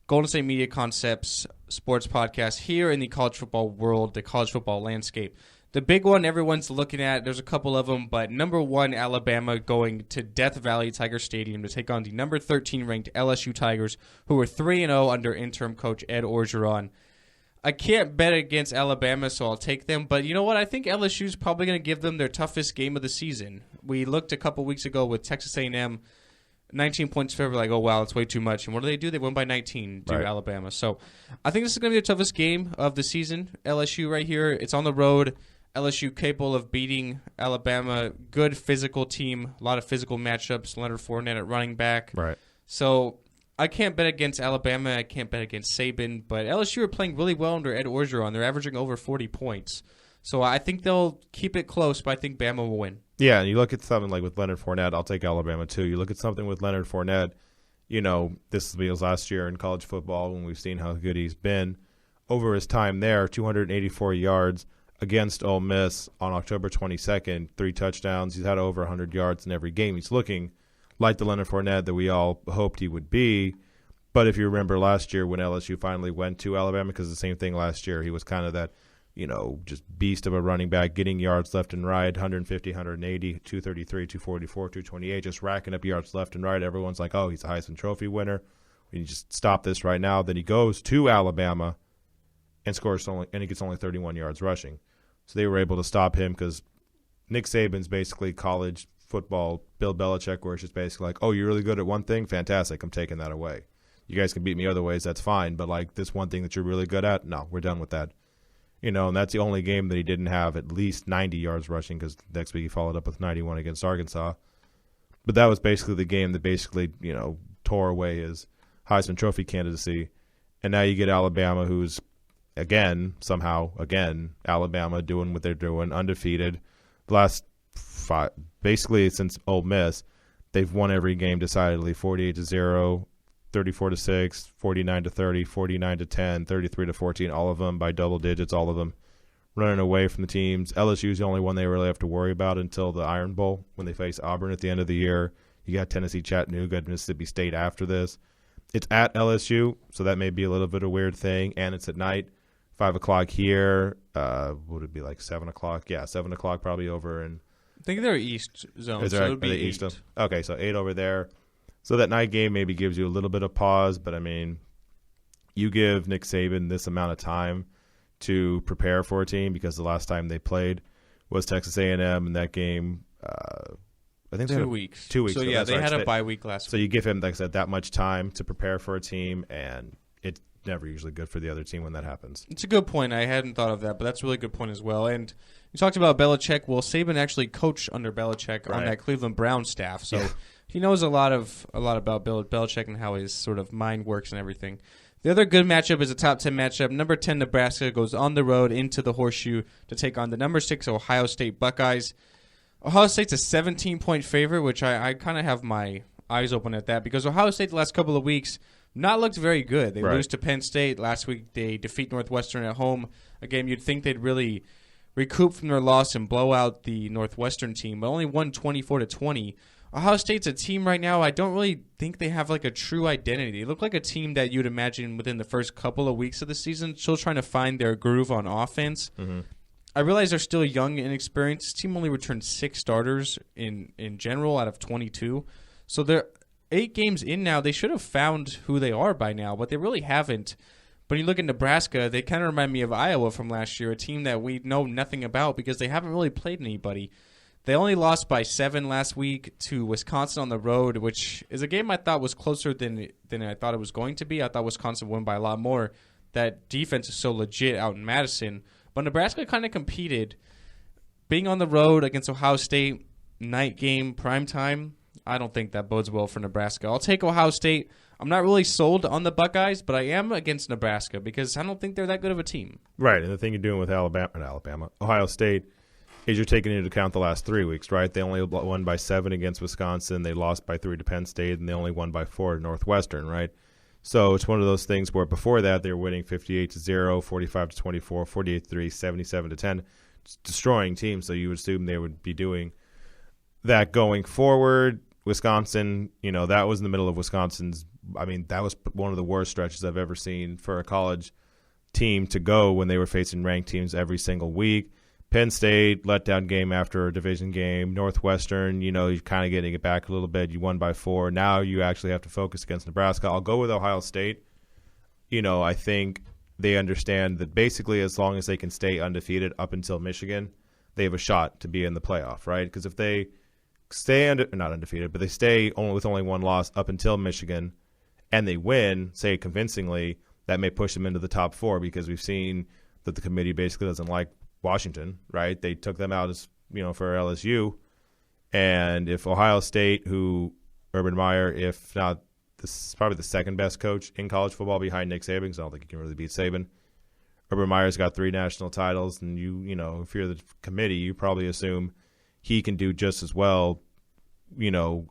Golden State Media Concepts Sports Podcast here in the college football world, the college football landscape. The big one everyone's looking at, there's a couple of them, but number 1, Alabama going to Death Valley Tiger Stadium to take on the number 13 ranked LSU Tigers, who were 3-0 under interim coach Ed Orgeron. I can't bet against Alabama, so I'll take them. But you know what? I think LSU's probably going to give them their toughest game of the season. We looked a couple weeks ago with Texas A&M, 19 points favored. Like, oh, wow, that's way too much. And what do? They win by 19 to Alabama. So I think this is going to be the toughest game of the season. LSU right here. It's on the road. LSU capable of beating Alabama. Good physical team. A lot of physical matchups. Leonard Fournette at running back. Right. So I can't bet against Alabama. I can't bet against Saban. But LSU are playing really well under Ed Orgeron. They're averaging over 40 points. So I think they'll keep it close, but I think Bama will win. Yeah, and you look at something like with Leonard Fournette, I'll take Alabama too. You look at something with Leonard Fournette, this was last year in college football when we've seen how good he's been. Over his time there, 284 yards against Ole Miss on October 22nd, 3 touchdowns. He's had over 100 yards in every game. He's looking like the Leonard Fournette that we all hoped he would be. But if you remember last year when LSU finally went to Alabama, because the same thing last year, he was kind of that, just beast of a running back, getting yards left and right, 150, 180, 233, 244, 228, just racking up yards left and right. Everyone's like, oh, he's a Heisman Trophy winner. We need to just stop this right now. Then he goes to Alabama and he gets only 31 yards rushing. So they were able to stop him because Nick Saban's basically college football Bill Belichick, where it's just basically like, oh, you're really good at one thing? Fantastic. I'm taking that away. You guys can beat me other ways. That's fine. But, like, this one thing that you're really good at, no, we're done with that. And that's the only game that he didn't have at least 90 yards rushing because next week he followed up with 91 against Arkansas. But that was basically the game that basically, tore away his Heisman Trophy candidacy. And now you get Alabama, who's Alabama doing what they're doing, undefeated. The last 5, basically since Ole Miss, they've won every game decidedly, 48-0, 34-6, 49-30, 49-10, 33-14, all of them by double digits, all of them running away from the teams. LSU's the only one they really have to worry about until the Iron Bowl when they face Auburn at the end of the year. You got Tennessee, Chattanooga, and Mississippi State after this. It's at LSU, so that may be a little bit of a weird thing, and it's at night. 5 o'clock here. Would it be like 7 o'clock? Yeah, 7 o'clock probably over in. I think they're East zone. So it would be East. Okay, so 8 over there. So that night game maybe gives you a little bit of pause, but I mean, you give Nick Saban this amount of time to prepare for a team because the last time they played was Texas A&M, and that game. I think 2 weeks. 2 weeks. So yeah, they had a bye week last week. So you give him, like I said, that much time to prepare for a team, and it's never usually good for the other team when that happens. It's a good point. I hadn't thought of that, but that's a really good point as well. And you talked about Belichick. Well, Saban actually coached under Belichick on that Cleveland Browns staff, so he knows a lot about Belichick and how his sort of mind works and everything. The other good matchup is a top 10 matchup. Number 10 Nebraska goes on the road into the Horseshoe to take on the number 6 Ohio State Buckeyes. Ohio State's a 17-point favorite, which I kind of have my eyes open at that because Ohio State the last couple of weeks not looked very good. They lose to Penn State. Last week they defeat Northwestern at home, a game you'd think they'd really recoup from their loss and blow out the Northwestern team, but only won 24-20. Ohio State's a team right now, I don't really think they have like a true identity. They look like a team that you'd imagine within the first couple of weeks of the season, still trying to find their groove on offense. Mm-hmm. I realize they're still young and inexperienced. This team only returned 6 starters in general out of 22. So they're 8 games in now. They should have found who they are by now, but they really haven't. But you look at Nebraska, they kind of remind me of Iowa from last year, a team that we know nothing about because they haven't really played anybody. They only lost by 7 last week to Wisconsin on the road, which is a game I thought was closer than I thought it was going to be. I thought Wisconsin would win by a lot more. That defense is so legit out in Madison. But Nebraska kind of competed. Being on the road against Ohio State, night game, prime time, I don't think that bodes well for Nebraska. I'll take Ohio State. I'm not really sold on the Buckeyes, but I am against Nebraska because I don't think they're that good of a team. Right, and the thing you're doing with Ohio State is you're taking into account the last 3 weeks, right? They only won by 7 against Wisconsin. They lost by 3 to Penn State, and they only won by 4 to Northwestern, right? So it's one of those things where before that they were winning 58-0, 45-24, 48-3, 77-10, destroying teams. So you would assume they would be doing that going forward. Wisconsin, that was in the middle of Wisconsin's. I mean, that was one of the worst stretches I've ever seen for a college team to go when they were facing ranked teams every single week. Penn State, letdown game after a division game. Northwestern, you're kind of getting it back a little bit. You won by 4. Now you actually have to focus against Nebraska. I'll go with Ohio State. I think they understand that basically as long as they can stay undefeated up until Michigan, they have a shot to be in the playoff, right? Because if they stay not undefeated, but they stay with only 1 loss up until Michigan and they win, say convincingly, that may push them into the top 4 because we've seen that the committee basically doesn't like Washington, right? They took them out as for LSU, and if Ohio State, who Urban Meyer, if not, this is probably the second best coach in college football behind Nick Saban, because I don't think you can really beat Saban. Urban Meyer's got 3 national titles, and if you're the committee, you probably assume he can do just as well,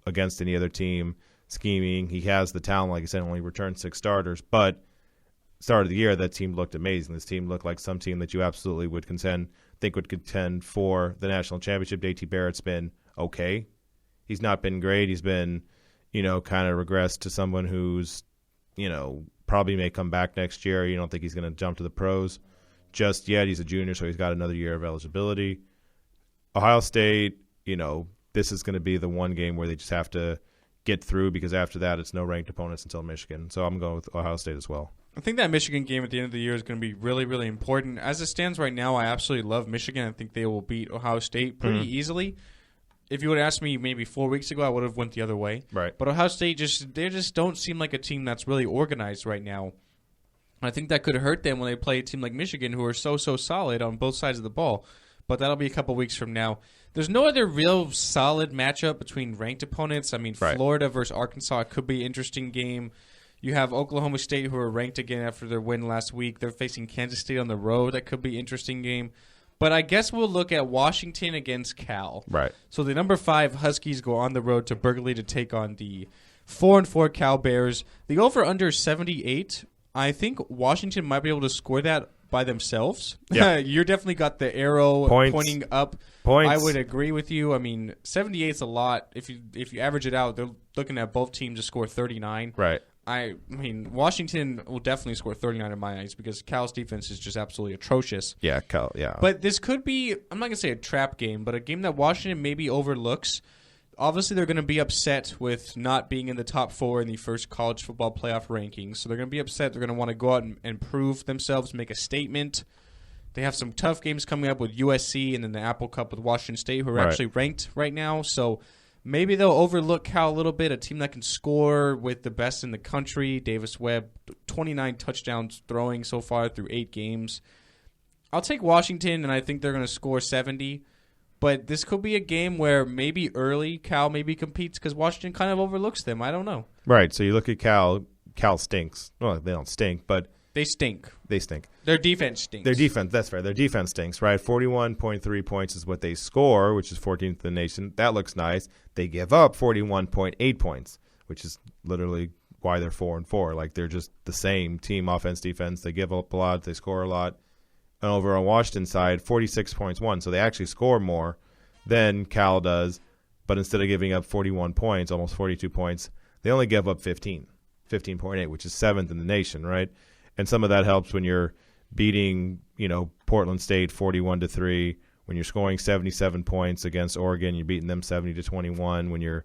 against any other team scheming. He has the talent, like I said, only returned 6 starters, but start of the year, that team looked amazing. This team looked like some team that you absolutely would contend for the national championship. JT Barrett's been okay. He's not been great. He's been, kind of regressed to someone who's, probably may come back next year. You don't think he's going to jump to the pros just yet. He's a junior, so he's got another year of eligibility. Ohio State, this is going to be the one game where they just have to get through because after that it's no ranked opponents until Michigan. So I'm going with Ohio State as well. I think that Michigan game at the end of the year is going to be really, really important. As it stands right now, I absolutely love Michigan. I think they will beat Ohio State pretty easily. If you would have asked me maybe 4 weeks ago, I would have went the other way. Right. But Ohio State they just don't seem like a team that's really organized right now. I think that could hurt them when they play a team like Michigan, who are so solid on both sides of the ball. But that'll be a couple weeks from now. There's no other real solid matchup between ranked opponents. I mean, right. Florida versus Arkansas could be an interesting game. You have Oklahoma State, who are ranked again after their win last week. They're facing Kansas State on the road. That could be an interesting game. But I guess we'll look at Washington against Cal. Right. So the number 5 Huskies go on the road to Berkeley to take on the 4-4 Cal Bears. The over-under 78. I think Washington might be able to score that by themselves. Yeah. You're definitely got the arrow pointing up. I would agree with you. I mean, 78 is a lot. If you average it out, they're looking at both teams to score 39. Right. I mean, Washington will definitely score 39 in my eyes because Cal's defense is just absolutely atrocious. Yeah, Cal, yeah. But this could be, I'm not going to say a trap game, but a game that Washington maybe overlooks. Obviously, they're going to be upset with not being in the top 4 in the first college football playoff rankings. So they're going to be upset. They're going to want to go out and prove themselves, make a statement. They have some tough games coming up with USC and then the Apple Cup with Washington State, who are actually ranked right now. So maybe they'll overlook Cal a little bit, a team that can score with the best in the country. Davis Webb, 29 touchdowns throwing so far through 8 games. I'll take Washington, and I think they're going to score 70. But this could be a game where maybe early Cal maybe competes because Washington kind of overlooks them. I don't know. Right. So you look at Cal. Cal stinks. Well, they don't stink, but they stink. They stink. Their defense stinks. Their defense, that's right. Their defense stinks, right? 41.3 points is what they score, which is 14th in the nation. That looks nice. They give up 41.8 points, which is literally why they're 4-4. Like, they're just the same team, offense, defense. They give up a lot. They score a lot. And over on Washington's side, 46 points won. So they actually score more than Cal does. but instead of giving up 41 points, almost 42 points, they only gave up 15.8, which is 7th in the nation, right? And some of that helps when you're beating, Portland State 41-3, when you're scoring 77 points against Oregon, you're beating them 70-21, when you're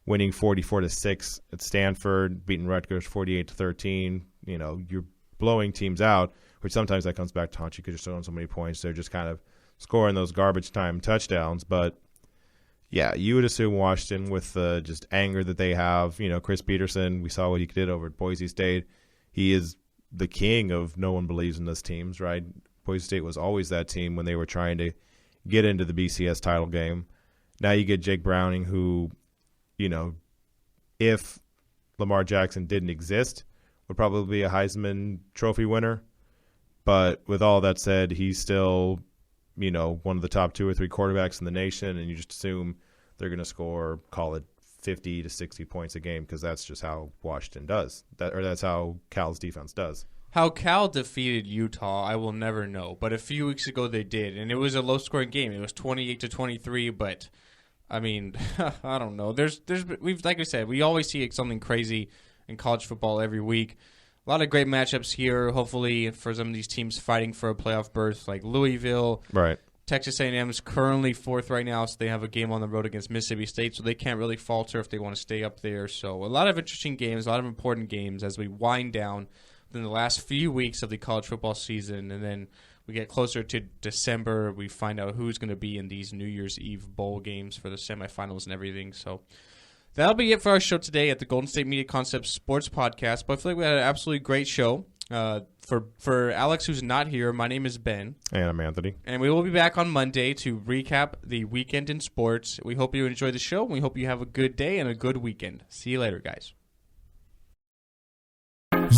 winning 44-6 at Stanford, beating Rutgers 48-13, you're blowing teams out, which sometimes that comes back to haunt you because you're scoring so many points. They're just kind of scoring those garbage time touchdowns. But, yeah, you would assume Washington with just anger that they have. Chris Peterson, we saw what he did over at Boise State. He is the king of no one believes in this teams, right? Boise State was always that team when they were trying to get into the BCS title game. Now you get Jake Browning, who, if Lamar Jackson didn't exist, would probably be a Heisman Trophy winner. But with all that said, he's still, one of the top 2 or 3 quarterbacks in the nation, and you just assume they're going to score, call it 50 to 60 points a game, because that's just how Washington does. That's how Cal's defense does. How Cal defeated Utah, I will never know. But a few weeks ago they did, and it was a low-scoring game. It was 28-23, but I mean, I don't know. Like I said, we always see something crazy in college football every week. A lot of great matchups here, hopefully, for some of these teams fighting for a playoff berth, like Louisville. Right. Texas A&M is currently 4th right now, so they have a game on the road against Mississippi State, so they can't really falter if they want to stay up there. So a lot of interesting games, a lot of important games as we wind down in the last few weeks of the college football season, and then we get closer to December. We find out who's going to be in these New Year's Eve bowl games for the semifinals and everything. So that'll be it for our show today at the Golden State Media Concepts Sports Podcast. But I feel like we had an absolutely great show. For Alex, who's not here, my name is Ben. And I'm Anthony. And we will be back on Monday to recap the weekend in sports. We hope you enjoy the show. We hope you have a good day and a good weekend. See you later, guys.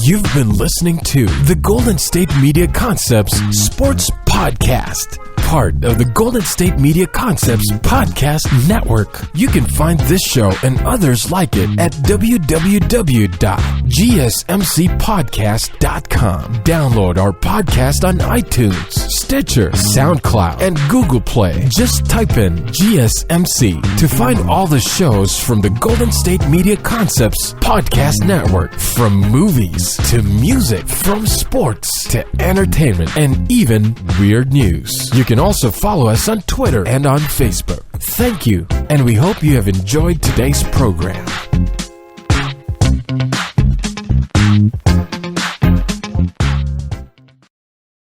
You've been listening to the Golden State Media Concepts Sports Podcast, part of the Golden State Media Concepts Podcast Network. You can find this show and others like it at www.gsmcpodcast.com. Download our podcast on iTunes, Stitcher, SoundCloud, and Google Play. Just type in GSMC to find all the shows from the Golden State Media Concepts Podcast Network, from movies to music, from sports to entertainment, and even weird news. You can also follow us on Twitter and on Facebook. Thank you, and we hope you have enjoyed today's program.